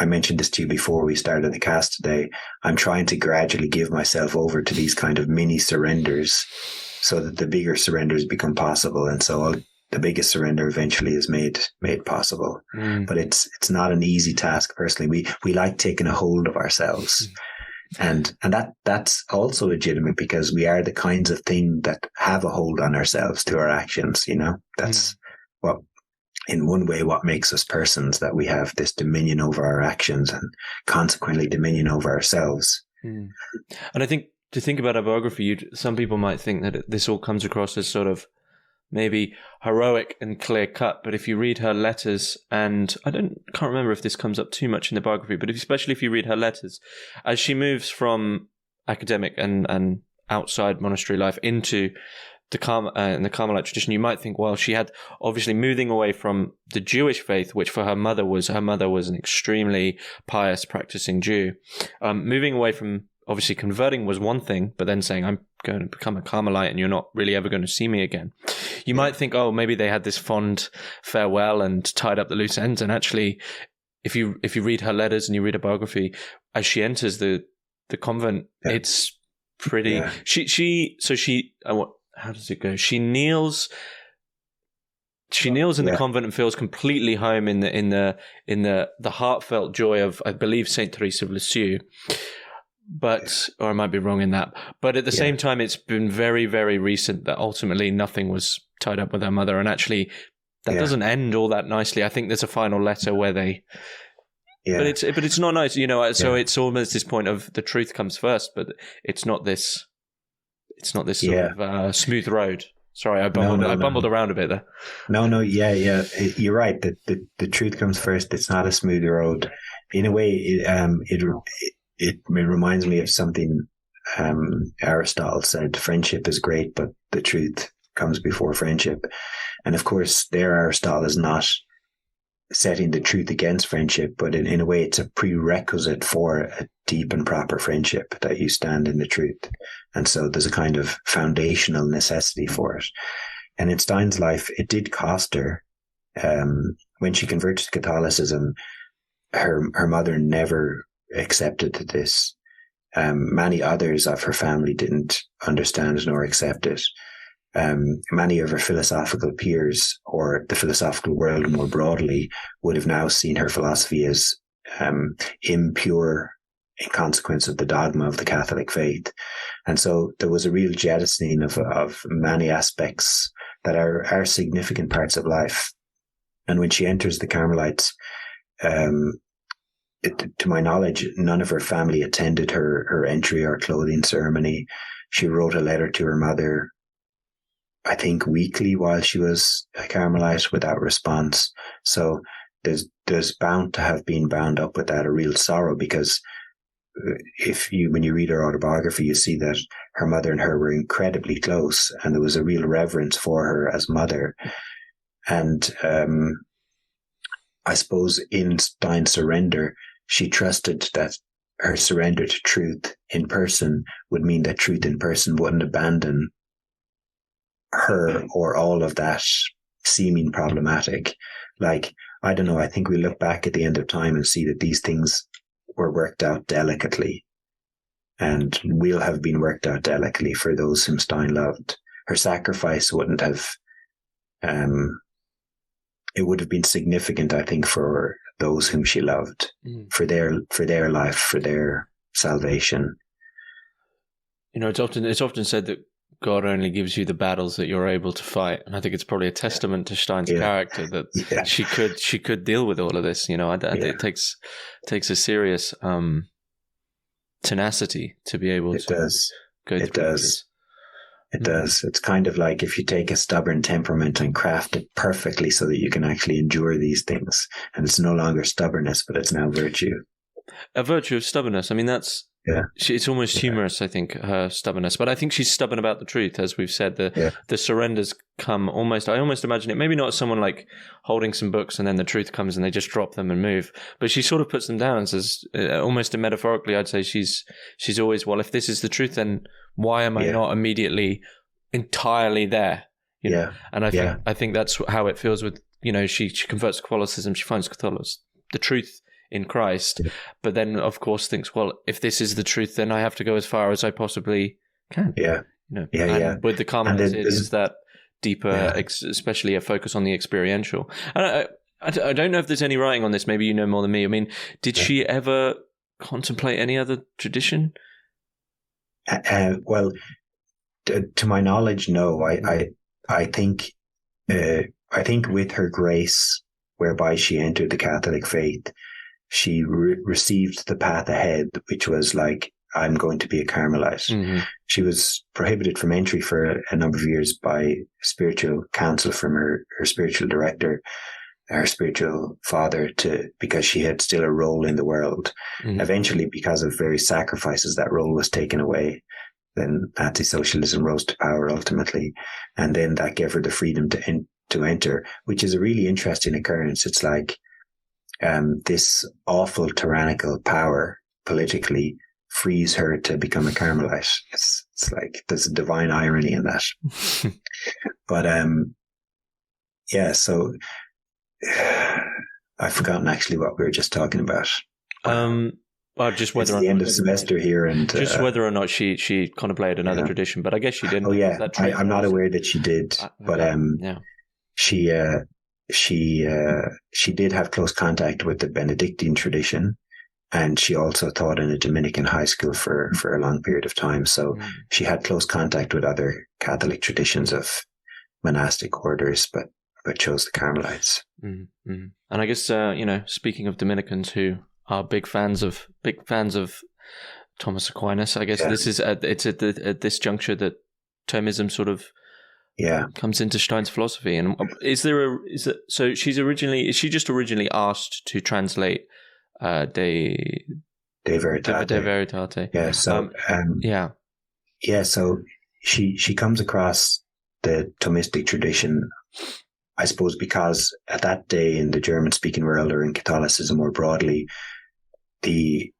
mentioned this to you before we started the cast today. I'm trying to gradually give myself over to these kind of mini surrenders so that the bigger surrenders become possible. And so the biggest surrender eventually is made possible. But it's not an easy task. Personally, we like taking a hold of ourselves, and that's also legitimate because we are the kinds of thing that have a hold on ourselves through our actions. That's what, in one way, what makes us persons, that we have this dominion over our actions and consequently dominion over ourselves. And I think to think about her biography, some people might think that this all comes across as sort of maybe heroic and clear cut, but if you read her letters, and I can't remember if this comes up too much in the biography, but especially if you read her letters, as she moves from academic and outside monastery life into in the Carmelite tradition, you might think, well, she had obviously moving away from the Jewish faith, which for her mother was an extremely pious practicing Jew. Moving away from, obviously converting was one thing, but then saying, I'm going to become a Carmelite and you're not really ever going to see me again. You might think, oh, maybe they had this fond farewell and tied up the loose ends. And actually, if you read her letters and you read her biography, as she enters the convent, it's pretty. How does it go? She kneels in the convent and feels completely home in the heartfelt joy of, I believe, Saint Teresa of Lisieux. But, or I might be wrong in that. But at the same time, it's been very, very recent that ultimately nothing was tied up with her mother. And actually, that doesn't end all that nicely. I think there's a final letter where they. Yeah. But it's not nice, So it's almost this point of the truth comes first, but it's not this. It's not this sort of smooth road. Sorry, I bumbled around a bit there. No, you're right. The truth comes first. It's not a smooth road. In a way, it reminds me of something Aristotle said: friendship is great, but the truth comes before friendship. And of course, there Aristotle is not setting the truth against friendship, but in a way, it's a prerequisite for a deep and proper friendship that you stand in the truth. And so there's a kind of foundational necessity for it. And in Stein's life, it did cost her. When she converted to Catholicism, her mother never accepted this. Many others of her family didn't understand nor accept it. Many of her philosophical peers, or the philosophical world more broadly, would have now seen her philosophy as impure in consequence of the dogma of the Catholic faith. And so there was a real jettisoning of many aspects that are significant parts of life. And when she enters the Carmelites, to my knowledge, none of her family attended her entry or clothing ceremony. She wrote a letter to her mother, I think weekly, while she was a Carmelite, without response. So there's bound to have been bound up with that a real sorrow, because when you read her autobiography, you see that her mother and her were incredibly close, and there was a real reverence for her as mother. And I suppose in Stein's surrender, she trusted that her surrender to truth in person would mean that truth in person wouldn't abandon her or all of that seeming problematic. Like, I don't know, I think we look back at the end of time and see that these things were worked out delicately, and will have been worked out delicately for those whom Stein loved. Her sacrifice wouldn't have, it would have been significant, I think, for those whom she loved, for their life, for their salvation. It's often said that God only gives you the battles that you're able to fight, and I think it's probably a testament to Stein's character that she could deal with all of this. It takes a serious tenacity to be able to go through this. It does. It's kind of like if you take a stubborn temperament and craft it perfectly so that you can actually endure these things, and it's no longer stubbornness, but it's now virtue. A virtue of stubbornness. I mean, that's. Yeah. It's almost humorous, I think, her stubbornness. But I think she's stubborn about the truth, as we've said. The surrenders come almost, I almost imagine it, maybe not as someone like holding some books and then the truth comes and they just drop them and move. But she sort of puts them down and says, almost metaphorically, I'd say she's always, well, if this is the truth, then why am I not immediately entirely there? You know? And I think that's how it feels with, she converts to Catholicism, she finds the truth in Christ, but then of course thinks, well, if this is the truth, then I have to go as far as I possibly can. With the Carmelites, it is that deeper, especially a focus on the experiential. And I don't know if there's any writing on this. Maybe you know more than me. I mean, did she ever contemplate any other tradition? Well, to my knowledge, no. I think with her grace, whereby she entered the Catholic faith, she received the path ahead, which was like, I'm going to be a Carmelite. Mm-hmm. She was prohibited from entry for a number of years by spiritual counsel from her spiritual director, her spiritual father, because she had still a role in the world. Mm-hmm. Eventually, because of various sacrifices, that role was taken away. then anti-socialism rose to power ultimately. And then that gave her the freedom to enter, which is a really interesting occurrence. It's like this awful tyrannical power politically frees her to become a Carmelite. It's like there's a divine irony in that. But so I've forgotten actually what we were just talking about. Well, just whether it's the end of semester here, and just whether or not she contemplated another tradition, but I guess she didn't. Oh yeah, I'm not aware that she did, but she did have close contact with the Benedictine tradition, and she also taught in a Dominican high school for a long period of time. So she had close contact with other Catholic traditions of monastic orders, but chose the Carmelites. Mm-hmm. And I guess speaking of Dominicans who are big fans of Thomas Aquinas, I guess this is at this juncture that Thomism sort of comes into Stein's philosophy. And is she just originally asked to translate De Veritate? Yeah. So so she comes across the Thomistic tradition, I suppose, because at that day in the German-speaking world, or in Catholicism more broadly, the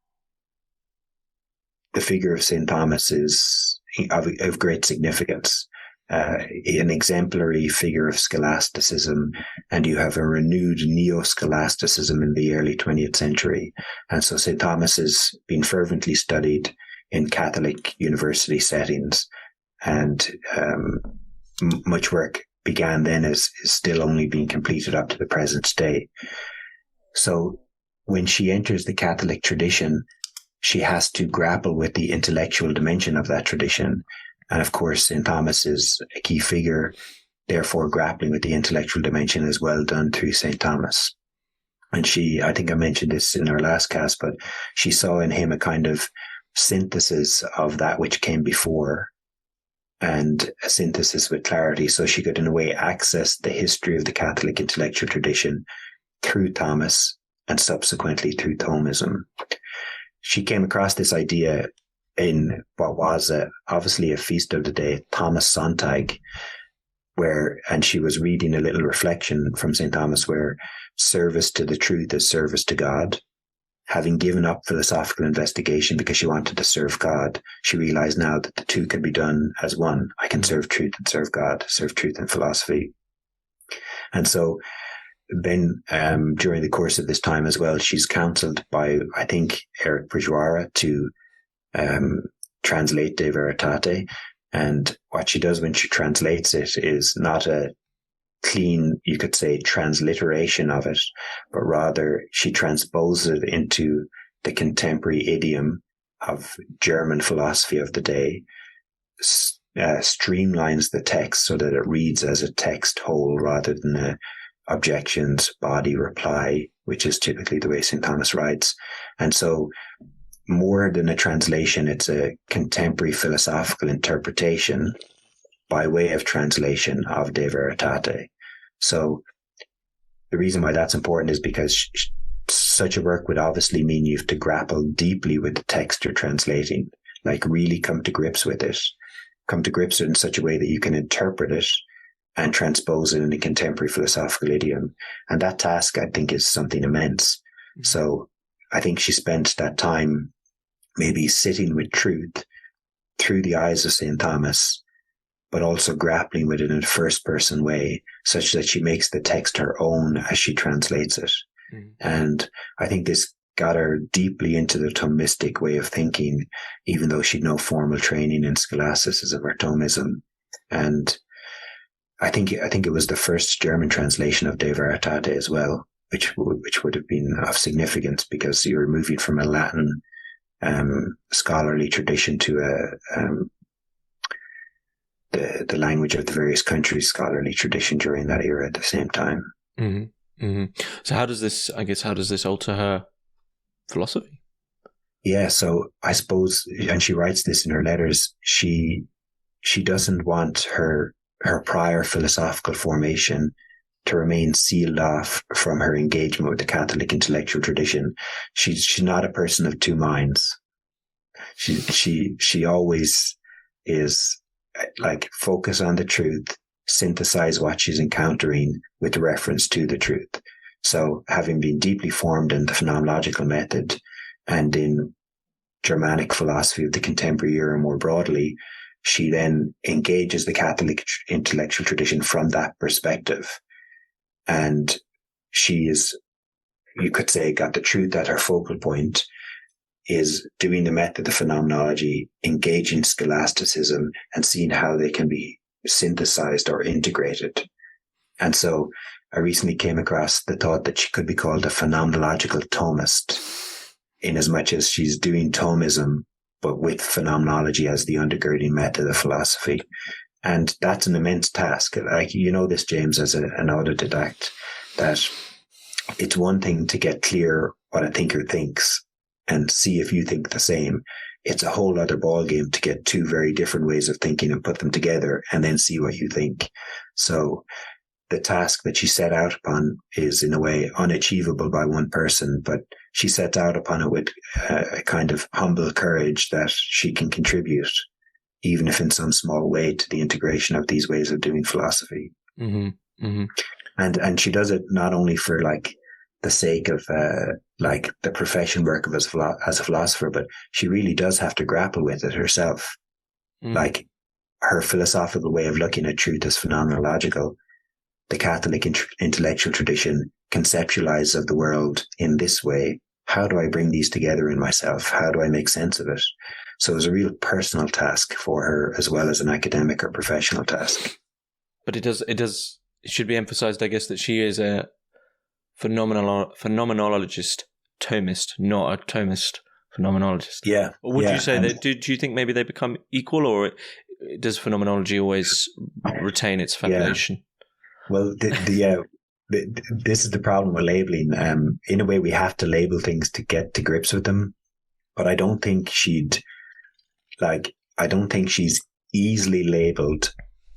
figure of St. Thomas is of great significance, an exemplary figure of scholasticism, and you have a renewed neo-scholasticism in the early 20th century. And so St. Thomas has been fervently studied in Catholic university settings, and much work began then is still only being completed up to the present day. So when she enters the Catholic tradition, she has to grapple with the intellectual dimension of that tradition. And of course, St. Thomas is a key figure, therefore grappling with the intellectual dimension is well done through St. Thomas. And I think I mentioned this in our last cast, but she saw in him a kind of synthesis of that which came before, and a synthesis with clarity. So she could, in a way, access the history of the Catholic intellectual tradition through Thomas and subsequently through Thomism. She came across this idea in what was obviously a feast of the day, Thomas Sonntag, and she was reading a little reflection from St. Thomas where service to the truth is service to God. Having given up philosophical investigation because she wanted to serve God, she realized now that the two can be done as one. I can serve truth and serve God, serve truth and philosophy. And so then during the course of this time as well, she's counseled by, I think, Eric Bourgeois to translate De Veritate. And what she does when she translates it is not a clean, you could say, transliteration of it, but rather she transposes it into the contemporary idiom of German philosophy of the day, streamlines the text so that it reads as a text whole rather than a objections, body, reply, which is typically the way St. Thomas writes. And so more than a translation, it's a contemporary philosophical interpretation by way of translation of De Veritate. So the reason why that's important is because such a work would obviously mean you have to grapple deeply with the text you're translating, like really come to grips with it in such a way that you can interpret it and transpose it in a contemporary philosophical idiom. And that task, I think, is something immense. Mm-hmm. So I think she spent that time maybe sitting with truth through the eyes of St. Thomas, but also grappling with it in a first-person way, such that she makes the text her own as she translates it. Mm. And I think this got her deeply into the Thomistic way of thinking, even though she'd no formal training in scholasticism or Thomism. And I think it was the first German translation of De Veritate as well, which would have been of significance because you're moving from a Latin scholarly tradition to the language of the various countries' scholarly tradition during that era at the same time. Mm-hmm. Mm-hmm. So how does this alter her philosophy? Yeah, so I suppose, and she writes this in her letters, she doesn't want her prior philosophical formation to remain sealed off from her engagement with the Catholic intellectual tradition. She's not a person of two minds. She always is like focus on the truth, synthesize what she's encountering with reference to the truth. So having been deeply formed in the phenomenological method and in Germanic philosophy of the contemporary era more broadly, she then engages the Catholic intellectual tradition from that perspective. And she is, you could say, got the truth at her focal point, is doing the method of phenomenology, engaging scholasticism, and seeing how they can be synthesized or integrated. And so I recently came across the thought that she could be called a phenomenological Thomist, in as much as she's doing Thomism, but with phenomenology as the undergirding method of philosophy. And that's an immense task. Like, you know this, James, as an autodidact, that it's one thing to get clear what a thinker thinks and see if you think the same. It's a whole other ballgame to get two very different ways of thinking and put them together and then see what you think. So the task that she set out upon is in a way unachievable by one person, but she sets out upon it with a kind of humble courage that she can contribute, even if in some small way, to the integration of these ways of doing philosophy. Mm-hmm. Mm-hmm. And she does it not only for like the sake of like the profession work of as a philosopher, but she really does have to grapple with it herself. Like her philosophical way of looking at truth as phenomenological. The Catholic intellectual tradition conceptualizes of the world in this way. How do I bring these together in myself? How do I make sense of it? So it was a real personal task for her as well as an academic or professional task. But it should be emphasized, I guess, that she is a phenomenologist Thomist, not a Thomist phenomenologist. Yeah. Or would you say that, do you think maybe they become equal, or does phenomenology always retain its foundation? Yeah. Well, this is the problem with labeling. In a way, we have to label things to get to grips with them. But I don't think she's easily labeled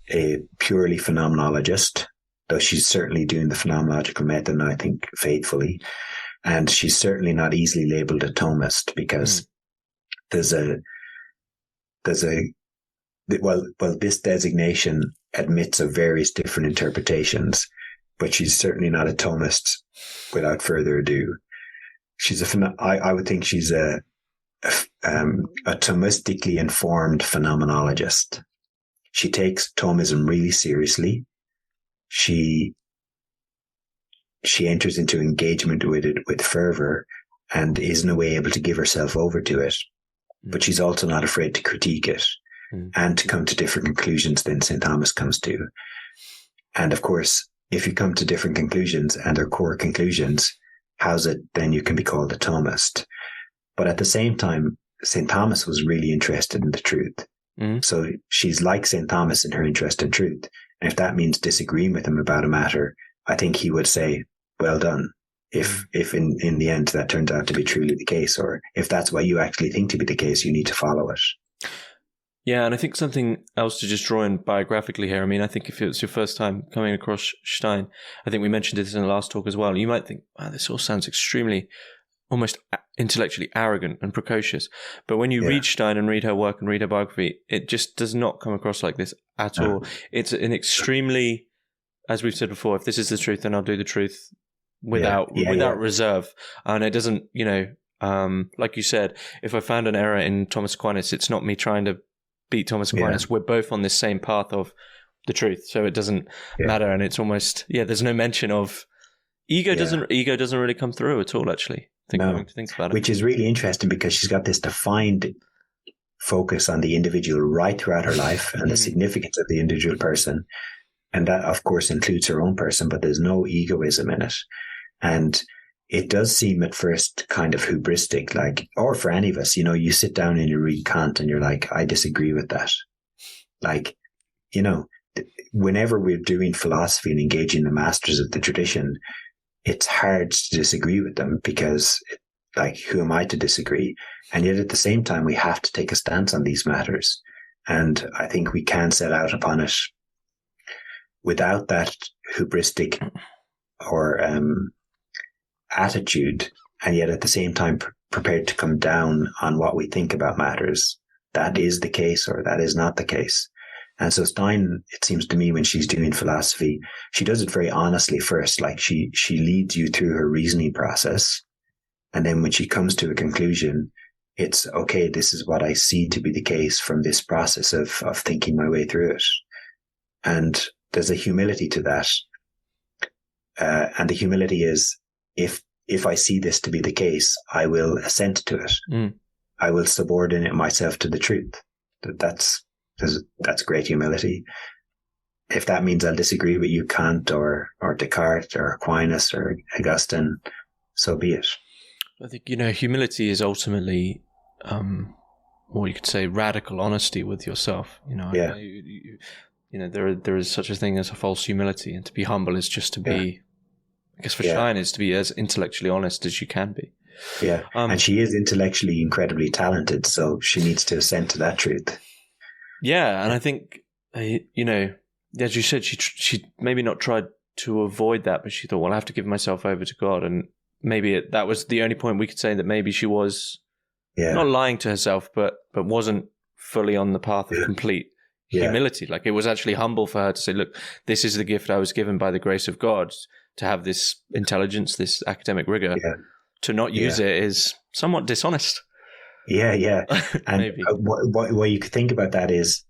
a purely phenomenologist, though she's certainly doing the phenomenological method, and I think faithfully. And she's certainly not easily labeled a Thomist, because this designation admits of various different interpretations, but she's certainly not a Thomist without further ado. I would think she's a Thomistically informed phenomenologist. She takes Thomism really seriously. She enters into engagement with it with fervor and is in a way able to give herself over to it. But she's also not afraid to critique it and to come to different conclusions than St. Thomas comes to. And of course, if you come to different conclusions and they're core conclusions, how's it then you can be called a Thomist? But at the same time, St. Thomas was really interested in the truth. So she's like St. Thomas in her interest in truth. And if that means disagreeing with him about a matter, I think he would say, well done. If in the end that turns out to be truly the case, or if that's what you actually think to be the case, you need to follow it. Yeah, and I think something else to just draw in biographically here. I mean, I think if it's your first time coming across Stein, I think we mentioned this in the last talk as well, you might think, wow, this all sounds extremely, almost intellectually arrogant and precocious. But when you read Stein and read her work and read her biography, it just does not come across like this at all. It's an extremely, as we've said before, if this is the truth, then I'll do the truth without reserve. And it doesn't, like you said, if I found an error in Thomas Aquinas, it's not me trying to beat Thomas Aquinas. We're both on this same path of the truth, so it doesn't matter. And it's almost there's no mention of ego. Doesn't really come through at all, actually. To think about it, which is really interesting, because she's got this defined focus on the individual right throughout her life and the significance of the individual person, and that of course includes her own person, but there's no egoism in it. And it does seem at first kind of hubristic, like, or for any of us, you sit down and you read Kant and you're like, I disagree with that. Like, whenever we're doing philosophy and engaging the masters of the tradition, it's hard to disagree with them, because who am I to disagree? And yet at the same time, we have to take a stance on these matters. And I think we can set out upon it without that hubristic or attitude, and yet at the same time prepared to come down on what we think about matters that is the case or that is not the case. And so Stein, it seems to me, when she's doing philosophy, she does it very honestly first. Like she leads you through her reasoning process. And then when she comes to a conclusion, it's okay, this is what I see to be the case from this process of thinking my way through it. And there's a humility to that. And the humility is, if I see this to be the case, I will assent to it. I will subordinate myself to the truth. That's great humility. If that means I'll disagree with you, Kant or Descartes or Aquinas or Augustine, so be it. I think, humility is ultimately, or you could say, radical honesty with yourself. Yeah. There is such a thing as a false humility, and to be humble is just to be, I guess for Stein, is to be as intellectually honest as you can be. Yeah, and she is intellectually incredibly talented, so she needs to assent to that truth. Yeah, and I think, as you said, she maybe not tried to avoid that, but she thought, well, I have to give myself over to God. And maybe that was the only point we could say that maybe she was not lying to herself, but wasn't fully on the path of complete humility. Like, it was actually humble for her to say, look, this is the gift I was given by the grace of God, to have this intelligence, this academic rigor. To not use it is somewhat dishonest. Yeah. And what you could think about that is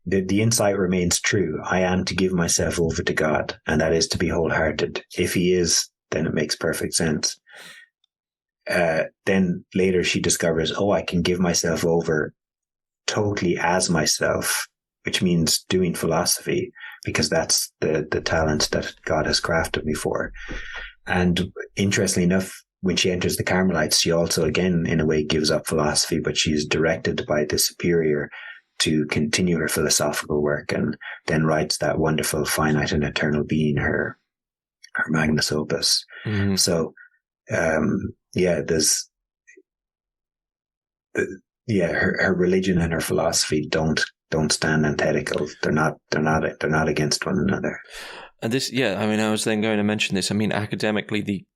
the insight remains true. I am to give myself over to God, and that is to be wholehearted. If he is, then it makes perfect sense. Then later she discovers, I can give myself over totally as myself, which means doing philosophy, because that's the talent that God has crafted me for. And interestingly enough, when she enters the Carmelites, she also, again, in a way, gives up philosophy, but she's directed by the superior to continue her philosophical work, and then writes that wonderful Finite and Eternal Being, her magnus opus. Mm-hmm. So, there's, her religion and her philosophy don't stand antithetical. They're not against one another. And this, I was then going to mention this. I mean, academically,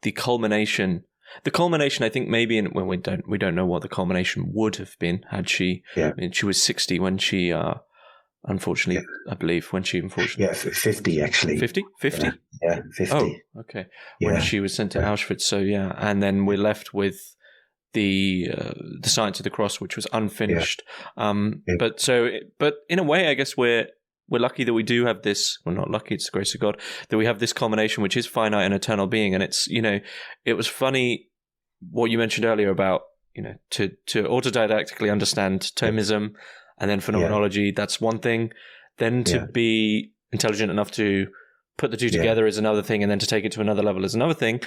the culmination, I think maybe we don't know what the culmination would have been had she. Yeah. I mean, she was 60 when she, unfortunately, I believe when she unfortunately. Yeah, 50 actually. 50? 50? Yeah, 50. Oh, okay. When she was sent to Auschwitz. So and then we're left with the Science of the Cross, which was unfinished. But in a way, I guess we're lucky that we do have this. Well, not lucky, it's the grace of God, that we have this culmination, which is finite and eternal being. And it's, it was funny what you mentioned earlier about, to autodidactically understand Thomism and then phenomenology, that's one thing. Then to be intelligent enough to put the two together is another thing, and then to take it to another level is another thing.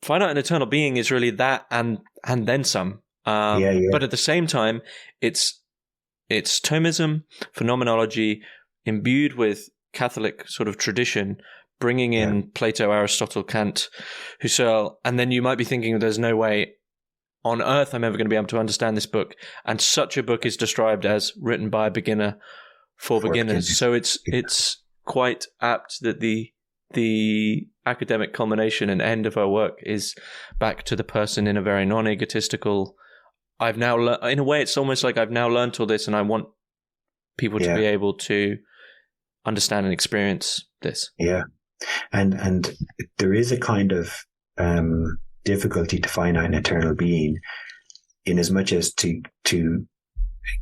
Finite and eternal being is really that and then some. But at the same time, it's Thomism, phenomenology, imbued with Catholic sort of tradition, bringing in Plato, Aristotle, Kant, Husserl, and then you might be thinking there's no way on earth I'm ever going to be able to understand this book. And such a book is described as written by a beginner for beginners. So it's quite apt that the academic culmination and end of her work is back to the person in a very non-egotistical. I've now learned, in a way, it's almost like I've now learned all this, and I want people to be able to understand and experience this. Yeah. And there is a kind of difficulty to finite and eternal being, in as much as to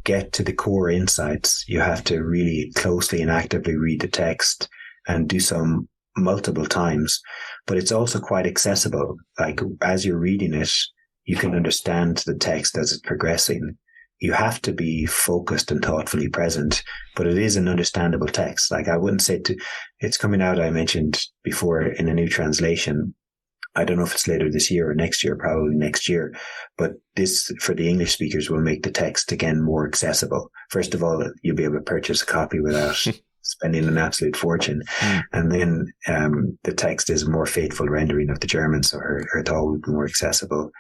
get to the core insights, you have to really closely and actively read the text and do so multiple times. But it's also quite accessible. Like, as you're reading it, you can understand the text as it's progressing. You have to be focused and thoughtfully present, but it is an understandable text. Like, I wouldn't say it's coming out, I mentioned before, in a new translation. I don't know if it's later this year or next year, probably next year, but this, for the English speakers, will make the text again more accessible. First of all, you'll be able to purchase a copy without spending an absolute fortune. And then the text is a more faithful rendering of the German, so her thought will be more accessible.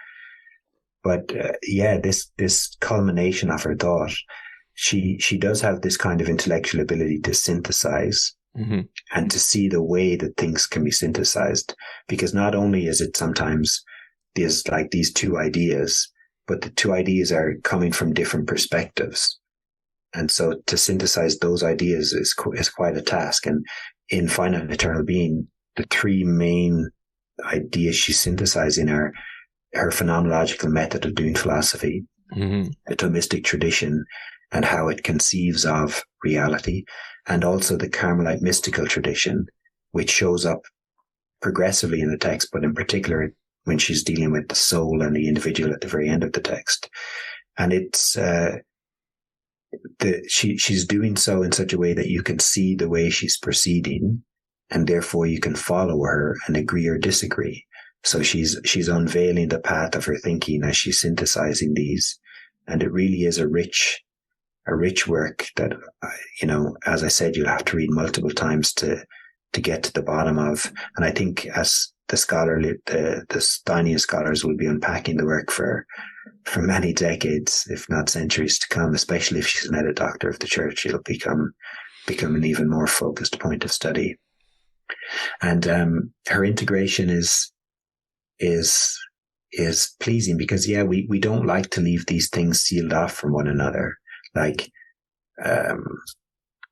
But this culmination of her thought, she does have this kind of intellectual ability to synthesize and to see the way that things can be synthesized. Because not only is it sometimes these two ideas, but the two ideas are coming from different perspectives. And so to synthesize those ideas is quite a task. And in Finite and Eternal Being, the three main ideas she's synthesizing are her phenomenological method of doing philosophy, the Thomistic tradition, and how it conceives of reality, and also the Carmelite mystical tradition, which shows up progressively in the text, but in particular when she's dealing with the soul and the individual at the very end of the text. And it's she's doing so in such a way that you can see the way she's proceeding, and therefore you can follow her and agree or disagree. So she's unveiling the path of her thinking as she's synthesizing these, and it really is a rich work that, as I said, you'll have to read multiple times to get to the bottom of. And I think as the Steinian scholars will be unpacking the work for many decades, if not centuries to come, especially if she's made a doctor of the church, it'll become an even more focused point of study. And her integration is pleasing because, we don't like to leave these things sealed off from one another. Like,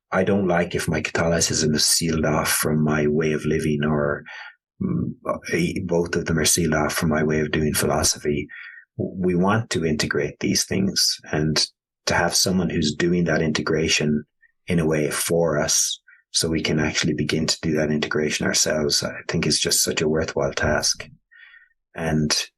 I don't like if my Catholicism is sealed off from my way of living, or both of them are sealed off from my way of doing philosophy. We want to integrate these things, and to have someone who's doing that integration in a way for us so we can actually begin to do that integration ourselves, I think is just such a worthwhile task. And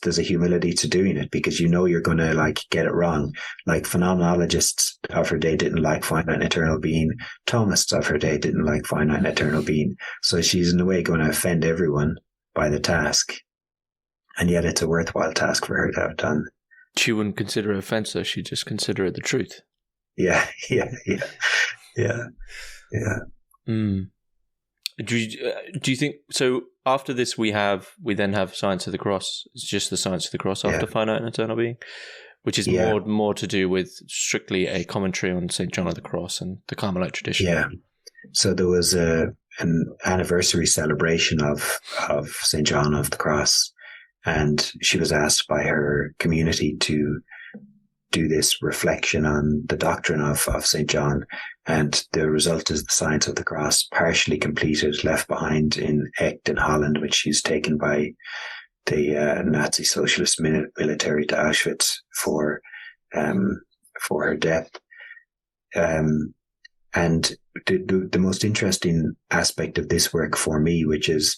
there's a humility to doing it, because you're going to get it wrong. Like phenomenologists of her day didn't like finite and eternal being. Thomists of her day didn't like finite and eternal being. So she's in a way going to offend everyone by the task. And yet it's a worthwhile task for her to have done. She wouldn't consider it offensive. She'd just consider it the truth. Yeah. Mm. Do you think so? After this, we then have Science of the Cross. It's just the Science of the Cross after Finite and Eternal Being, which is more to do with strictly a commentary on St. John of the Cross and the Carmelite tradition. Yeah. So there was an anniversary celebration of St. John of the Cross, and she was asked by her community to do this reflection on the doctrine of St. John. And the result is the Science of the Cross, partially completed, left behind in Echt in Holland, which she's taken by the Nazi socialist military to Auschwitz for her death. And the most interesting aspect of this work for me, which is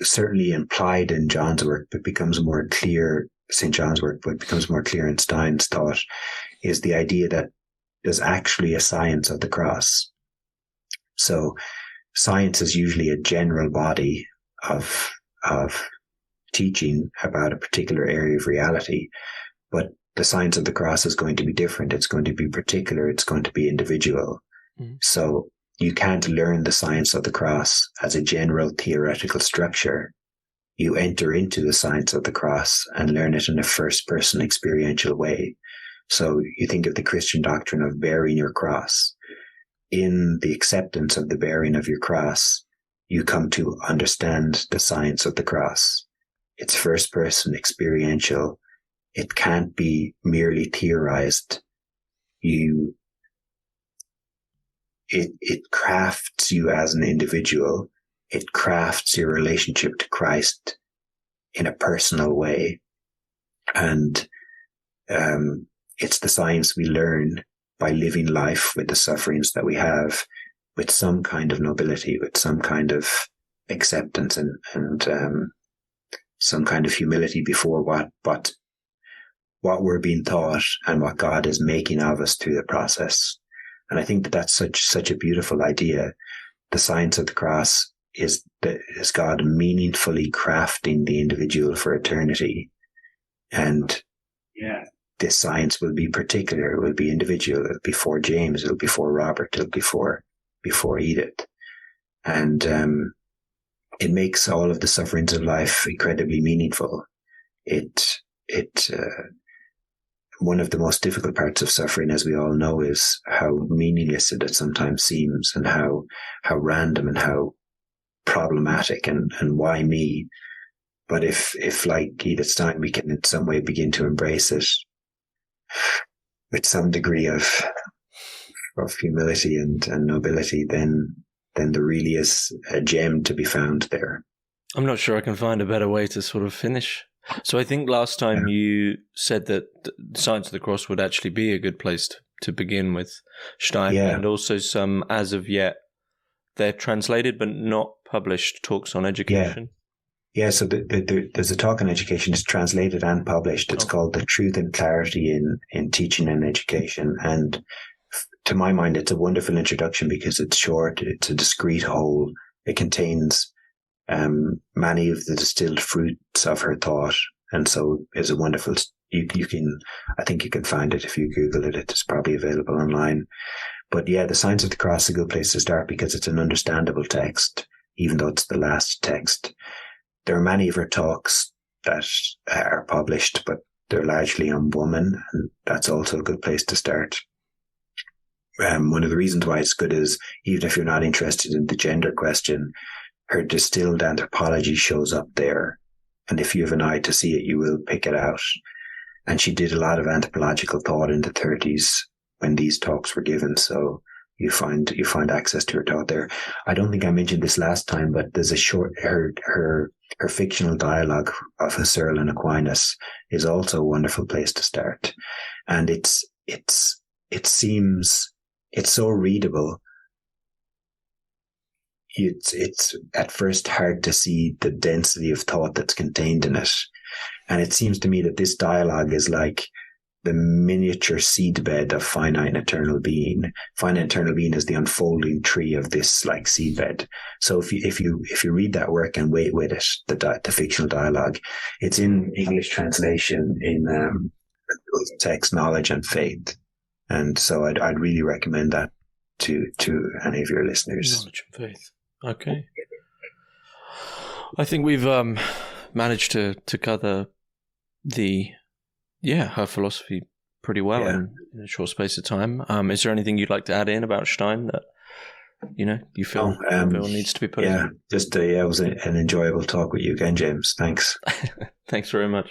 certainly implied in John's work, but becomes more clear, St. John's work, but becomes more clear in Stein's thought, is the idea that there's actually a science of the cross. So science is usually a general body of teaching about a particular area of reality, but the science of the cross is going to be different. It's going to be particular. It's going to be individual. Mm. So you can't learn the science of the cross as a general theoretical structure. You enter into the science of the cross and learn it in a first-person experiential way. So you think of the Christian doctrine of bearing your cross. In the acceptance of the bearing of your cross, you come to understand the science of the cross. It's first-person experiential. It can't be merely theorized. It crafts you as an individual. It crafts your relationship to Christ in a personal way. And it's the science we learn by living life with the sufferings that we have, with some kind of nobility, with some kind of acceptance and some kind of humility before what we're being taught and what God is making of us through the process. And I think that that's such a beautiful idea. The science of the cross is God meaningfully crafting the individual for eternity. And this science will be particular. It will be individual. It'll be for James. It'll be for Robert. It'll be for Edith. And it makes all of the sufferings of life incredibly meaningful. One of the most difficult parts of suffering, as we all know, is how meaningless it sometimes seems, and how random and how problematic, and why me. But if like Edith Stein, we can in some way begin to embrace it with some degree of humility and nobility, then there really is a gem to be found there. I'm not sure I can find a better way to sort of finish. So I think last time you said that Science of the Cross would actually be a good place to begin with Stein, and also some, as of yet, they're translated but not published talks on education. Yeah, so there's a talk on education. It's translated and published. It's called The Truth and Clarity in Teaching and Education. And to my mind, it's a wonderful introduction because it's short. It's a discrete whole. It contains many of the distilled fruits of her thought. And so it's a wonderful, I think you can find it if you Google it. It's probably available online. But yeah, the Science of the Cross is a good place to start because it's an understandable text, even though it's the last text. There are many of her talks that are published, but they're largely on women, and that's also a good place to start. One of the reasons why it's good is, even if you're not interested in the gender question, her distilled anthropology shows up there. And if you have an eye to see it, you will pick it out. And she did a lot of anthropological thought in the 30s when these talks were given. So you find access to her thought there. I don't think I mentioned this last time, but there's a short, her fictional dialogue of Husserl and Aquinas is also a wonderful place to start. And it seems, it's so readable. It's at first hard to see the density of thought that's contained in it. And it seems to me that this dialogue is like the miniature seedbed of finite and eternal being. Finite and eternal being is the unfolding tree of this like seedbed. So if you read that work and wait with it, the fictional dialogue, it's in English translation in Text, Knowledge and Faith. And so I'd really recommend that to any of your listeners. Knowledge and Faith. Okay. I think we've managed to cover her philosophy pretty well in a short space of time. Is there anything you'd like to add in about Stein that you feel needs to be put in? It was an enjoyable talk with you again, James. Thanks. Thanks very much.